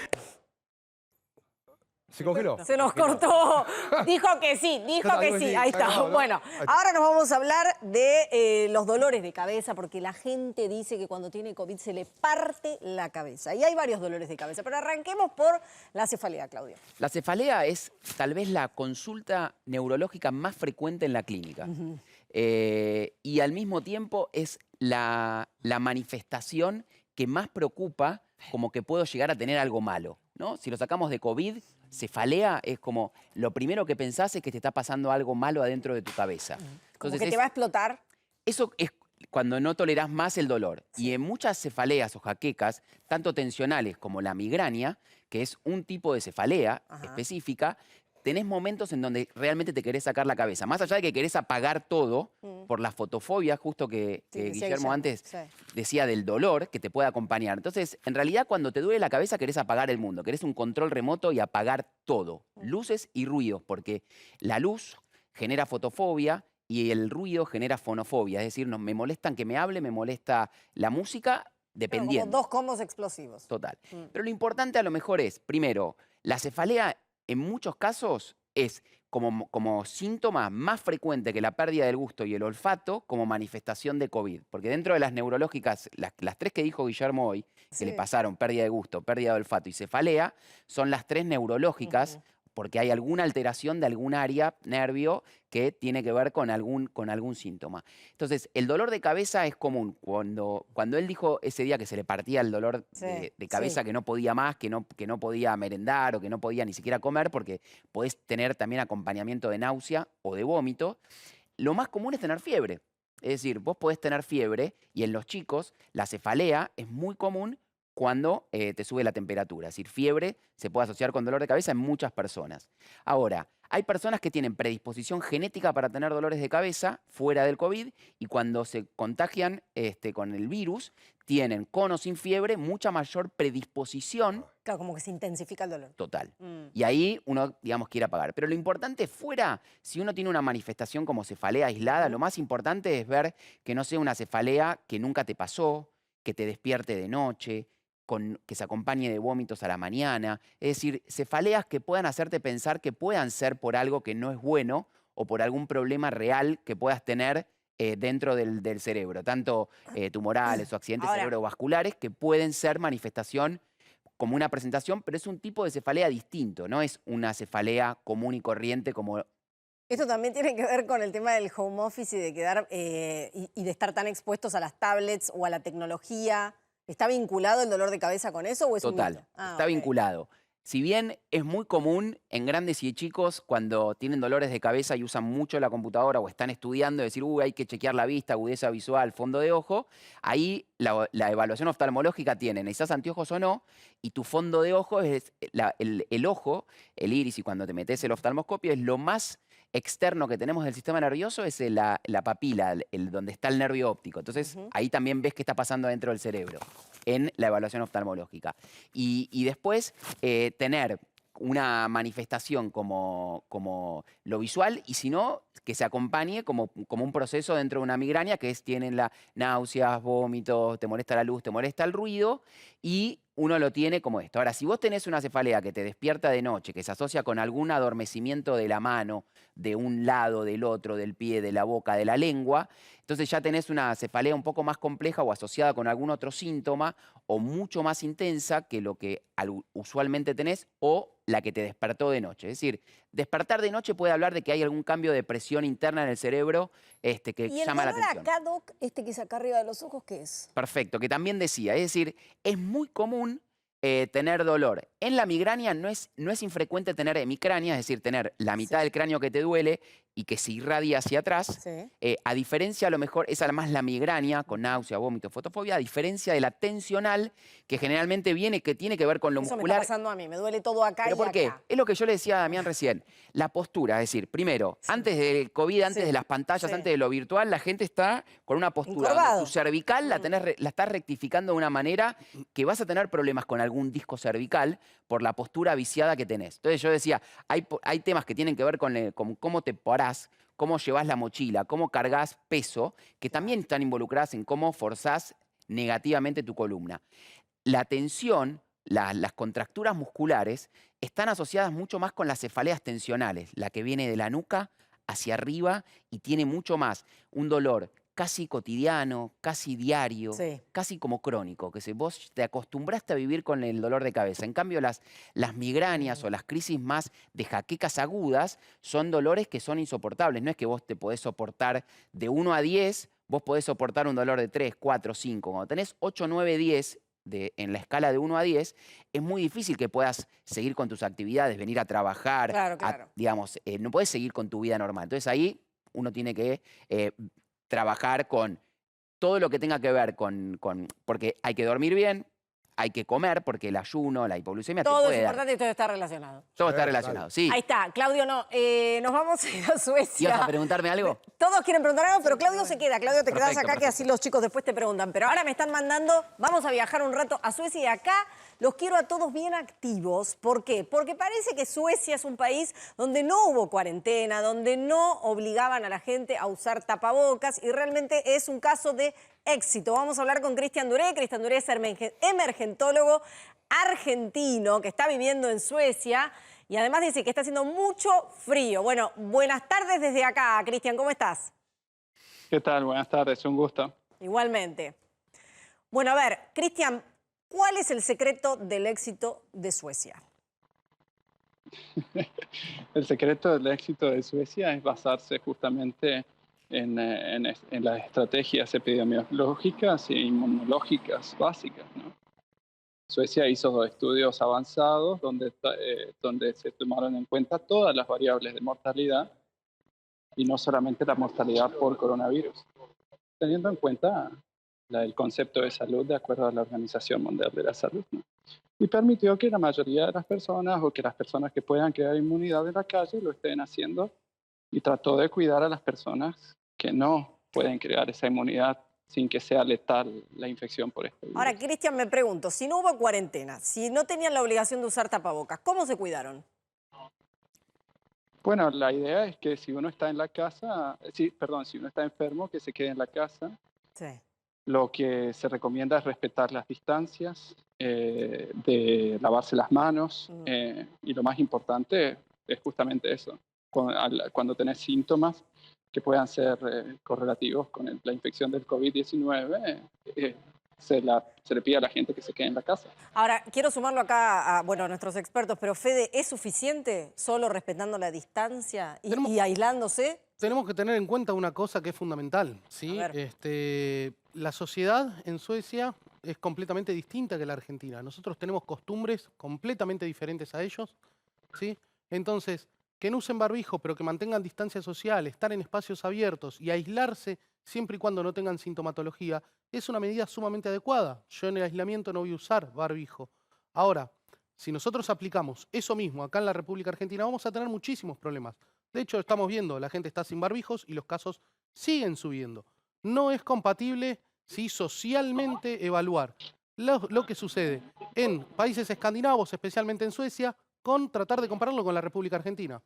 ¿Se congeló? Se nos cortó. Dijo que sí, dijo Está, que digo, sí. sí. Ahí está. Ahí va, ¿no? Bueno, Ahí está. ahora nos vamos a hablar de los dolores de cabeza, porque la gente dice que cuando tiene COVID se le parte la cabeza. Y hay varios dolores de cabeza, pero arranquemos por la cefalea, Claudia. La cefalea es tal vez la consulta neurológica más frecuente en la clínica. Y al mismo tiempo es la manifestación que más preocupa, como que puedo llegar a tener algo malo, ¿no? Si lo sacamos de COVID, cefalea es como lo primero que pensás es que te está pasando algo malo adentro de tu cabeza. Como Entonces que te va a explotar. eso es cuando no tolerás más el dolor. Y en muchas cefaleas o jaquecas, tanto tensionales como la migraña, que es un tipo de cefalea específica, tenés momentos en donde realmente te querés sacar la cabeza. Más allá de que querés apagar todo por la fotofobia, justo que Sí, decía Guillermo antes sí. decía del dolor que te puede acompañar. Entonces, en realidad, cuando te duele la cabeza, querés apagar el mundo. Querés un control remoto y apagar todo. Luces y ruidos, porque la luz genera fotofobia y el ruido genera fonofobia. Es decir, me molestan que me hable, me molesta la música, Bueno, dependiendo. como dos combos explosivos. Total. Pero lo importante a lo mejor es, primero, la cefalea en muchos casos es como síntoma más frecuente que la pérdida del gusto y el olfato como manifestación de COVID. Porque dentro de las neurológicas, las 3 que dijo Guillermo hoy, que le pasaron pérdida de gusto, pérdida de olfato y cefalea, son las 3 neurológicas porque hay alguna alteración de algún área, nervio, que tiene que ver con algún síntoma. Entonces, el dolor de cabeza es común. Cuando él dijo ese día que se le partía el dolor de cabeza, que no podía más, que no podía merendar o que no podía ni siquiera comer, porque podés tener también acompañamiento de náusea o de vómito, lo más común es tener fiebre. Es decir, vos podés tener fiebre y en los chicos la cefalea es muy común cuando te sube la temperatura. Es decir, fiebre se puede asociar con dolor de cabeza en muchas personas. Ahora, hay personas que tienen predisposición genética para tener dolores de cabeza fuera del COVID y cuando se contagian con el virus, tienen con o sin fiebre mucha mayor predisposición Claro, como que se intensifica el dolor. total. Y ahí uno, digamos, quiere apagar. Pero lo importante fuera, si uno tiene una manifestación como cefalea aislada, lo más importante es ver que no sea una cefalea que nunca te pasó, que te despierte de noche, que se acompañe de vómitos a la mañana. Es decir, cefaleas que puedan hacerte pensar que puedan ser por algo que no es bueno o por algún problema real que puedas tener dentro del cerebro, tanto tumorales o accidentes Ahora, cerebrovasculares que pueden ser manifestación como una presentación, pero es un tipo de cefalea distinto, no es una cefalea común y corriente como... Esto también tiene que ver con el tema del home office y de quedar y de estar tan expuestos a las tablets o a la tecnología. ¿Está vinculado el dolor de cabeza con eso o es un Total, mito? Ah, está ok. vinculado. Si bien es muy común en grandes y chicos cuando tienen dolores de cabeza y usan mucho la computadora o están estudiando, decir, hay que chequear la vista, agudeza visual, fondo de ojo, ahí la evaluación oftalmológica tiene, necesitas anteojos o no, y tu fondo de ojo es el ojo, el iris, y cuando te metes el oftalmoscopio es lo más externo que tenemos del sistema nervioso, es la papila, donde está el nervio óptico. Entonces, ahí también ves qué está pasando dentro del cerebro en la evaluación oftalmológica. Y después tener una manifestación como lo visual y si no, que se acompañe como un proceso dentro de una migraña que tienen náuseas, vómitos, te molesta la luz, te molesta el ruido y uno lo tiene como esto. Ahora, si vos tenés una cefalea que te despierta de noche, que se asocia con algún adormecimiento de la mano, de un lado, del otro, del pie, de la boca, de la lengua, entonces ya tenés una cefalea un poco más compleja o asociada con algún otro síntoma o mucho más intensa que lo que usualmente tenés o la que te despertó de noche. Es decir, despertar de noche puede hablar de que hay algún cambio de presión interna en el cerebro que ¿Y el llama la dolor atención. acá, Doc, que es acá arriba de los ojos, qué es? Perfecto, que también decía, es decir, es muy común tener dolor. En la migraña no es infrecuente tener hemicrania, es decir, tener la mitad del cráneo que te duele y que se irradia hacia atrás, Sí. a diferencia a lo mejor, es además la migraña con náusea, vómito, fotofobia, a diferencia de la tensional, que generalmente viene, que tiene que ver con lo Eso me está muscular. pasando a mí, me duele todo acá ¿Pero y por qué? acá. Es lo que yo le decía a Damián recién. La postura, es decir, primero, antes del COVID, antes Sí. de las pantallas, Sí. antes de lo virtual, la gente está con una postura donde Encorvado. tu cervical la estás rectificando de una manera que vas a tener problemas con algún disco cervical por la postura viciada que tenés. Entonces yo decía, hay temas que tienen que ver con cómo te parás, cómo llevas la mochila, cómo cargas peso, que también están involucradas en cómo forzás negativamente tu columna. La tensión, las contracturas musculares, están asociadas mucho más con las cefaleas tensionales, la que viene de la nuca hacia arriba y tiene mucho más un dolor casi cotidiano, casi diario, Sí. casi como crónico, que si vos te acostumbraste a vivir con el dolor de cabeza. En cambio, las migrañas o las crisis más de jaquecas agudas son dolores que son insoportables. No es que vos te podés soportar de 1 a 10, vos podés soportar un dolor de 3, 4, 5. Cuando tenés 8, 9, 10, en la escala de 1 a 10, es muy difícil que puedas seguir con tus actividades, venir a trabajar, Claro, claro. digamos, no puedes seguir con tu vida normal. Entonces ahí uno tiene que trabajar con todo lo que tenga que ver porque hay que dormir bien, hay que comer, porque el ayuno, la hipoglucemia te Todo es puede dar. importante y todo está relacionado. Todo está Claro. relacionado, sí. Ahí está, Claudio no. Nos vamos a ir a Suecia. ¿Ibas a preguntarme algo? Todos quieren preguntar algo, pero Claudio se queda. Claudio, te quedás Perfecto, acá que perfecto. así los chicos después te preguntan. Pero ahora me están mandando, vamos a viajar un rato a Suecia y acá los quiero a todos bien activos. ¿Por qué? Porque parece que Suecia es un país donde no hubo cuarentena, donde no obligaban a la gente a usar tapabocas y realmente es un caso de éxito. Vamos a hablar con Cristian Duré. Cristian Duré es emergentólogo argentino que está viviendo en Suecia y además dice que está haciendo mucho frío. Bueno, buenas tardes desde acá, Cristian, ¿cómo estás? ¿Qué tal? Buenas tardes, un gusto. Igualmente. Bueno, a ver, Cristian, ¿cuál es el secreto del éxito de Suecia? El secreto del éxito de Suecia es basarse justamente en las estrategias epidemiológicas e inmunológicas básicas, ¿no? Suecia hizo 2 estudios avanzados donde se tomaron en cuenta todas las variables de mortalidad y no solamente la mortalidad por coronavirus, teniendo en cuenta el concepto de salud de acuerdo a la Organización Mundial de la Salud, ¿no? Y permitió que la mayoría de las personas o que las personas que puedan crear inmunidad en la calle lo estén haciendo y trató de cuidar a las personas que no pueden crear esa inmunidad sin que sea letal la infección por este virus. Ahora, Cristian, me pregunto, si no hubo cuarentena, si no tenían la obligación de usar tapabocas, ¿cómo se cuidaron? Bueno, la idea es que si uno está en la casa, si uno está enfermo, que se quede en la casa. Sí. Lo que se recomienda es respetar las distancias, de lavarse las manos y lo más importante es justamente eso. Cuando tenés síntomas que puedan ser correlativos con la infección del COVID-19, se le pide a la gente que se quede en la casa. Ahora, quiero sumarlo acá a nuestros expertos, pero Fede, ¿es suficiente solo respetando la distancia y aislándose? Tenemos que tener en cuenta una cosa que es fundamental, ¿sí? A ver. La sociedad en Suecia es completamente distinta que la Argentina. Nosotros tenemos costumbres completamente diferentes a ellos, ¿sí? Entonces, que no usen barbijo, pero que mantengan distancia social, estar en espacios abiertos y aislarse siempre y cuando no tengan sintomatología, es una medida sumamente adecuada. Yo en el aislamiento no voy a usar barbijo. Ahora, si nosotros aplicamos eso mismo acá en la República Argentina, vamos a tener muchísimos problemas. De hecho, estamos viendo, la gente está sin barbijos y los casos siguen subiendo. No es compatible, ¿sí?, socialmente evaluar lo que sucede en países escandinavos, especialmente en Suecia, con tratar de compararlo con la República Argentina.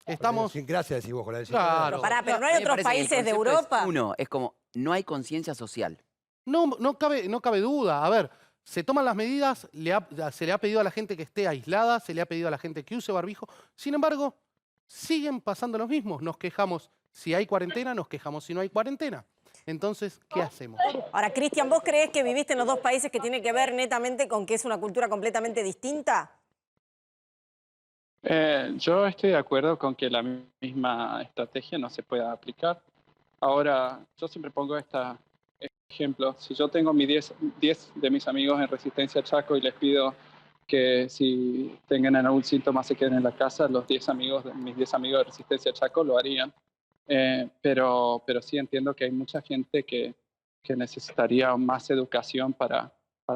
Estamos... Sin gracia decís vos con la Claro. Pero no hay A mí me otros parece que el países de concepto Europa. es como, no hay conciencia social. No cabe duda. A ver, se toman las medidas, se le ha pedido a la gente que esté aislada, se le ha pedido a la gente que use barbijo. Sin embargo, siguen pasando los mismos. Nos quejamos si hay cuarentena, nos quejamos si no hay cuarentena. Entonces, ¿qué hacemos? Ahora, Cristian, ¿vos creés que viviste en los dos países que tiene que ver netamente con que es una cultura completamente distinta? Yo estoy de acuerdo con que la misma estrategia no se pueda aplicar. Ahora, yo siempre pongo este ejemplo. Si yo tengo 10 de mis amigos en Resistencia Chaco y les pido que si tengan algún síntoma se queden en la casa, mis 10 amigos de Resistencia Chaco lo harían. Pero sí entiendo que hay mucha gente que necesitaría más educación para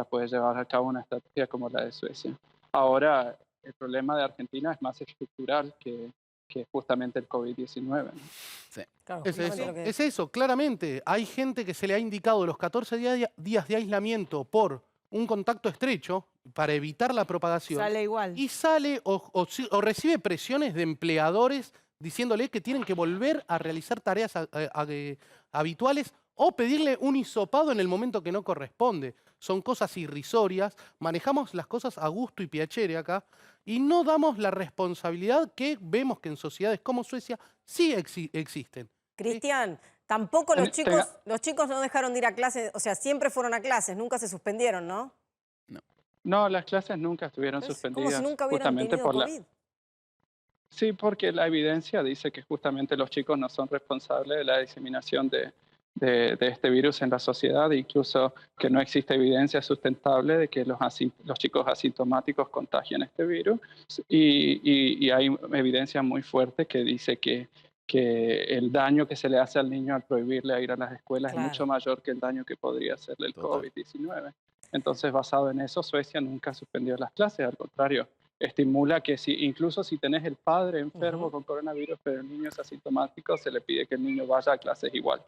poder llevar a cabo una estrategia como la de Suecia. Ahora, el problema de Argentina es más estructural que justamente el COVID-19, ¿no? Sí. Claro, Es justamente eso, lo que es eso, claramente. Hay gente que se le ha indicado los 14 días de aislamiento por un contacto estrecho para evitar la propagación. Sale igual. Y sale o recibe presiones de empleadores diciéndole que tienen que volver a realizar tareas habituales o pedirle un hisopado en el momento que no corresponde. Son cosas irrisorias, manejamos las cosas a gusto y piacere acá y no damos la responsabilidad que vemos que en sociedades como Suecia sí existen. Cristian, tampoco los Tenga- chicos no dejaron de ir a clases, o sea, siempre fueron a clases, nunca se suspendieron, ¿no? No, las clases nunca estuvieron Es como suspendidas si nunca hubieran justamente tenido por la... COVID. Sí, porque la evidencia dice que justamente los chicos no son responsables de la diseminación de este virus en la sociedad, incluso que no existe evidencia sustentable de que los chicos asintomáticos contagian este virus. Y hay evidencia muy fuerte que dice que el daño que se le hace al niño al prohibirle ir a las escuelas Claro. es mucho mayor que el daño que podría hacerle el Total. COVID-19. Entonces, basado en eso, Suecia nunca suspendió las clases, al contrario, estimula que incluso si tenés el padre enfermo con coronavirus, pero el niño es asintomático, se le pide que el niño vaya a clases igual.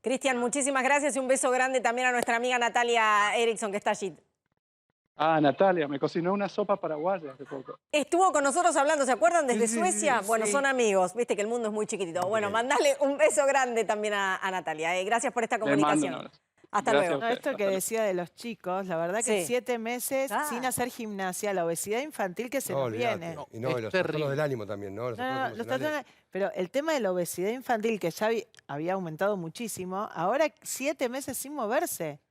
Cristian, muchísimas gracias y un beso grande también a nuestra amiga Natalia Erickson, que está allí. Ah, Natalia, me cocinó una sopa paraguaya hace poco. Estuvo con nosotros hablando, ¿se acuerdan? Desde Sí, sí, Suecia. sí, Bueno, sí. son amigos, viste que el mundo es muy chiquitito. Bueno, mandale un beso grande también a Natalia. Gracias por esta Le mando un comunicación. abrazo. Hasta Gracias luego. a No, ustedes. esto que Hasta luego. decía de los chicos, la verdad que Sí. 7 meses Ah. sin hacer gimnasia, la obesidad infantil que se No, nos olvídate. viene. Y no, Es y los terrible. trastornos del ánimo también, ¿no? Los No, no, trastornos los emocionales. pero el tema de la obesidad infantil, que ya había aumentado muchísimo, ahora 7 meses sin moverse.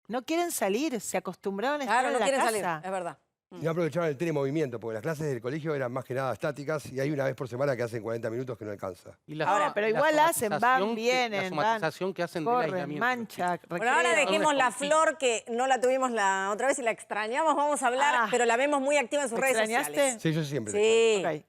No quieren salir, se acostumbraron a estar Claro, en no la quieren casa. salir, es verdad. Y no aprovechaban el telemovimiento, porque las clases del colegio eran más que nada estáticas y hay una vez por semana que hacen 40 minutos que no alcanza. Y la- Ahora, pero la igual hacen, van, somatización vienen, La somatización que hacen del Corren, aislamiento. mancha, Bueno, ahora recreo. dejemos la Esponjita. Flor, que no la tuvimos la otra vez y la extrañamos. Vamos a hablar, Ah. pero la vemos muy activa en sus redes ¿Extrañaste? sociales. Sí, yo siempre. Sí. Ok.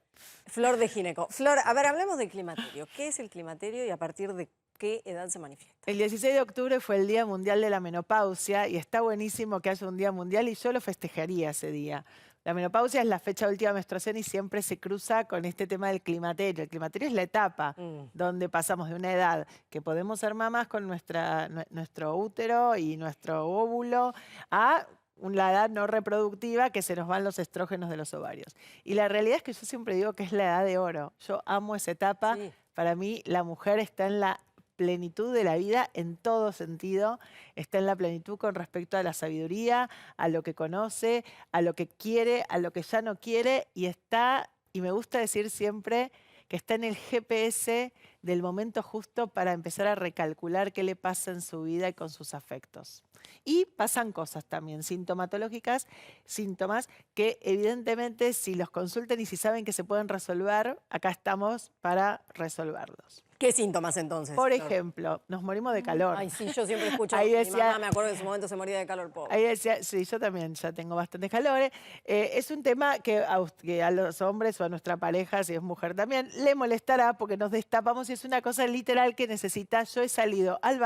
Flor de Gineco. Flor, a ver, hablemos del climaterio. ¿Qué es el climaterio y a partir de qué edad se manifiesta? El 16 de octubre fue el Día Mundial de la Menopausia y está buenísimo que haya un Día Mundial y yo lo festejaría ese día. La menopausia es la fecha de última menstruación y siempre se cruza con este tema del climaterio. El climaterio es la etapa donde pasamos de una edad que podemos ser mamás con nuestro útero y nuestro óvulo a la edad no reproductiva que se nos van los estrógenos de los ovarios. Y la realidad es que yo siempre digo que es la edad de oro. Yo amo esa etapa. Sí. Para mí la mujer está en la plenitud de la vida en todo sentido, está en la plenitud con respecto a la sabiduría, a lo que conoce, a lo que quiere, a lo que ya no quiere y me gusta decir siempre que está en el GPS del momento justo para empezar a recalcular qué le pasa en su vida y con sus afectos. Y pasan cosas también sintomatológicas, síntomas que evidentemente si los consultan y si saben que se pueden resolver, acá estamos para resolverlos. ¿Qué síntomas entonces? Por Flor? ejemplo, nos morimos de calor. Ay, sí, yo siempre escucho. Ahí Mi decía- mamá, me acuerdo que en su momento se moría de calor, pobre. Ahí decía, sí, yo también ya tengo bastantes calores. Es un tema que a los hombres o a nuestra pareja, si es mujer también, le molestará porque nos destapamos y es una cosa literal que necesita. Yo he salido al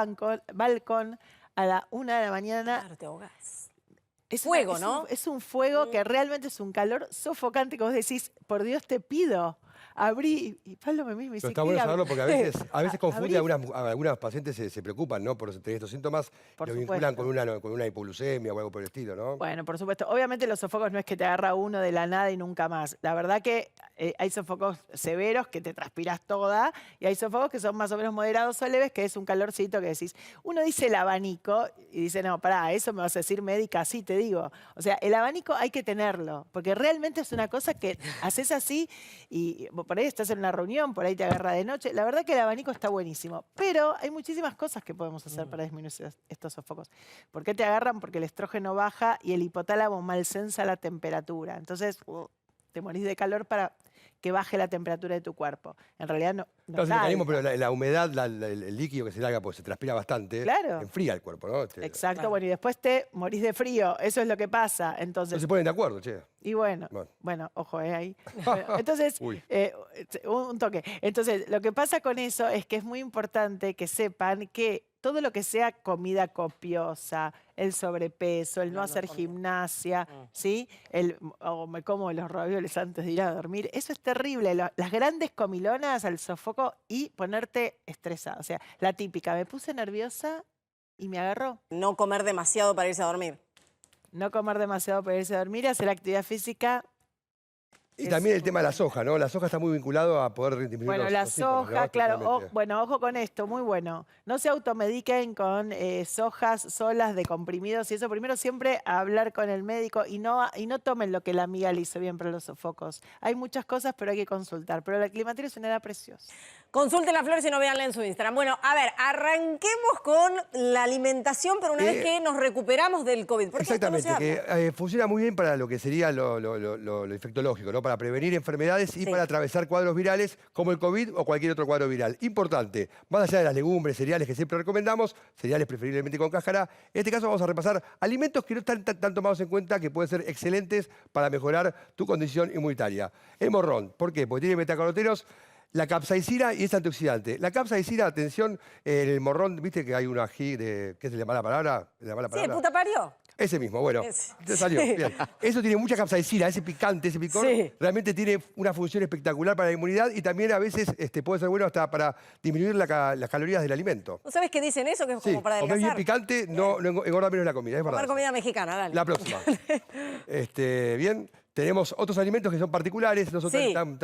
balcón a la 1 de la mañana. Claro, te ahogás. Es Fuego, es ¿no? es un fuego que realmente es un calor sofocante que vos decís, por Dios te pido. Abrí, y Pablo me mira y me dice, Pero está "¿Qué bueno abrí?". saberlo porque a veces confunde, abrí. algunas pacientes se preocupan, ¿no? Por tener estos síntomas, Por lo vinculan supuesto. con una hipoglucemia o algo por el estilo, ¿no? Bueno, por supuesto. Obviamente los sofocos no es que te agarra uno de la nada y nunca más. La verdad que hay sofocos severos que te transpiras toda y hay sofocos que son más o menos moderados o leves, que es un calorcito que decís. Uno dice el abanico y dice, no, pará, eso me vas a decir médica, sí te digo. O sea, el abanico hay que tenerlo, porque realmente es una cosa que haces así y por ahí estás en una reunión, por ahí te agarra de noche. La verdad que el abanico está buenísimo, pero hay muchísimas cosas que podemos hacer para disminuir estos sofocos. ¿Por qué te agarran? Porque el estrógeno baja y el hipotálamo malsensa la temperatura. Entonces, te morís de calor para que baje la temperatura de tu cuerpo. En realidad no Claro, es está el mecanismo, alta. pero la humedad, el líquido que se larga, pues se transpira bastante, Claro. enfría el cuerpo, ¿no? Exacto, bueno, y después te morís de frío. Eso es lo que pasa. No Entonces, se ponen de acuerdo, che. y bueno, ojo, ahí. Bueno, entonces, Uy. un toque. Entonces, lo que pasa con eso es que es muy importante que sepan que todo lo que sea comida copiosa, el sobrepeso, el no hacer gimnasia, ¿sí? O me como los ravioles antes de ir a dormir, eso es terrible. Las grandes comilonas al sofoco y ponerte estresada. O sea, la típica, me puse nerviosa y me agarró. No comer demasiado para irse a dormir. No comer demasiado para irse a dormir, hacer actividad física. Y también el tema de la soja, ¿no? La soja está muy vinculado a poder disminuir Bueno, los la síntomas, soja, ¿no? claro. Totalmente. Bueno, ojo con esto, muy bueno. No se automediquen con sojas solas de comprimidos y eso. Primero siempre a hablar con el médico y no tomen lo que la amiga le hizo bien para los sofocos. Hay muchas cosas, pero hay que consultar. Pero el climaterio es una edad preciosa. Consulten la Flor si no, véanla en su Instagram. Bueno, a ver, arranquemos con la alimentación, pero una vez que nos recuperamos del COVID. Porque esto no se Exactamente, habla. que funciona muy bien para lo que sería lo infectológico, ¿no? Para prevenir enfermedades y para atravesar cuadros virales como el COVID o cualquier otro cuadro viral. Importante, más allá de las legumbres, cereales que siempre recomendamos, cereales preferiblemente con cáscara, en este caso vamos a repasar alimentos que no están tan tomados en cuenta, que pueden ser excelentes para mejorar tu condición inmunitaria. El morrón, ¿por qué? Porque tiene betacarotenos, la capsaicina y es antioxidante. La capsaicina, atención, en el morrón, ¿viste que hay un ají de, ¿qué es la mala palabra? Sí, de puta parió. Ese mismo, bueno, te salió, Sí. bien. Eso tiene mucha capsaicina, ese picante, ese picor, realmente tiene una función espectacular para la inmunidad y también a veces puede ser bueno hasta para disminuir las calorías del alimento. ¿No sabes qué dicen eso? Que es como para comer bien adelgazar. picante no engorda menos la comida, es verdad. Comer comida mexicana, dale. La próxima. Bien, tenemos otros alimentos que son particulares, no son tan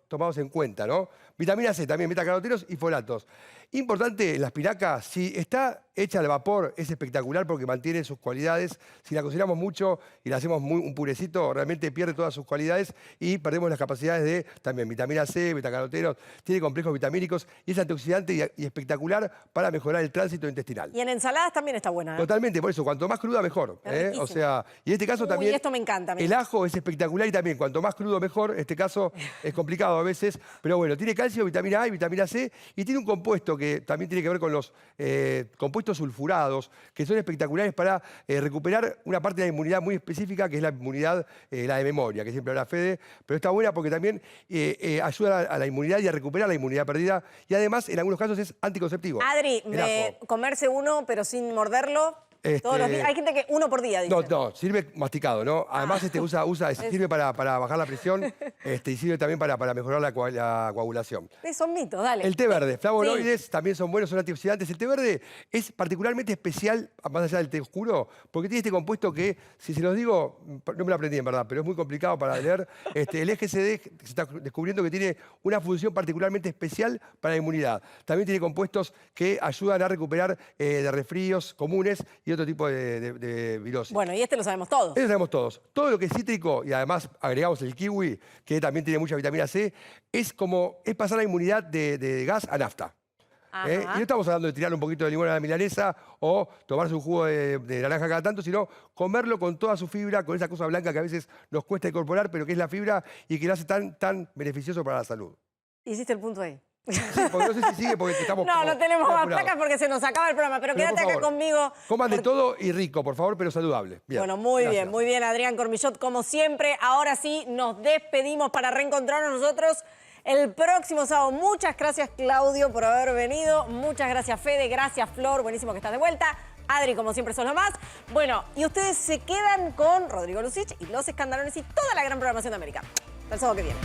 tomados en cuenta, ¿no? Vitamina C también, betacarotenos y folatos. Importante, la espinaca, si está hecha al vapor, es espectacular porque mantiene sus cualidades. Si la cocinamos mucho y la hacemos un purecito, realmente pierde todas sus cualidades y perdemos las capacidades de también vitamina C, betacarotenos, tiene complejos vitamínicos y es antioxidante y espectacular para mejorar el tránsito intestinal. Y en ensaladas también está buena, ¿eh? Totalmente, por eso, cuanto más cruda, mejor. O sea, y en este caso también... esto me encanta. El ajo es espectacular y también, cuanto más crudo, mejor. En este caso es complicado a veces, pero bueno, tiene calcio, vitamina A y vitamina C y tiene un compuesto que también tiene que ver con los compuestos sulfurados, que son espectaculares para recuperar una parte de la inmunidad muy específica, que es la inmunidad, la de memoria, que siempre habla Fede, pero está buena porque también ayuda a la inmunidad y a recuperar la inmunidad perdida y además, en algunos casos, es anticonceptivo. Adri, El ajo. comerse uno pero sin morderlo todos los días. Hay gente que uno por día, dice. No, sirve masticado, ¿no? Además, sirve para bajar la presión y sirve también para mejorar la coagulación. Son mitos, dale. El té verde, flavonoides también son buenos, son antioxidantes. El té verde es particularmente especial, más allá del té oscuro, porque tiene este compuesto que, si se los digo, no me lo aprendí en verdad, pero es muy complicado para leer. El EGCD se está descubriendo que tiene una función particularmente especial para la inmunidad. También tiene compuestos que ayudan a recuperar de resfríos comunes y otro tipo de virosis. Bueno, y este lo sabemos todos. Eso sabemos todos. Todo lo que es cítrico, y además agregamos el kiwi, que también tiene mucha vitamina C, es pasar la inmunidad de gas a nafta. Y no estamos hablando de tirar un poquito de limón a la milanesa o tomarse un jugo de naranja cada tanto, sino comerlo con toda su fibra, con esa cosa blanca que a veces nos cuesta incorporar, pero que es la fibra y que lo hace tan beneficioso para la salud. Hiciste el punto ahí. Sí, porque no sé si sigue porque estamos... No tenemos más apurados. placas porque se nos acaba el programa, pero Pero, quédate por acá favor, conmigo. Coman de todo y rico, por favor, pero saludable. Bien. Bueno, Gracias. muy bien, Adrián Cormillot, como siempre. Ahora sí, nos despedimos para reencontrarnos nosotros el próximo sábado. Muchas gracias, Claudio, por haber venido. Muchas gracias, Fede. Gracias, Flor. Buenísimo que estás de vuelta. Adri, como siempre, son los más. Bueno, y ustedes se quedan con Rodrigo Lucich y Los Escandalones y toda la gran programación de América. Hasta el sábado que viene.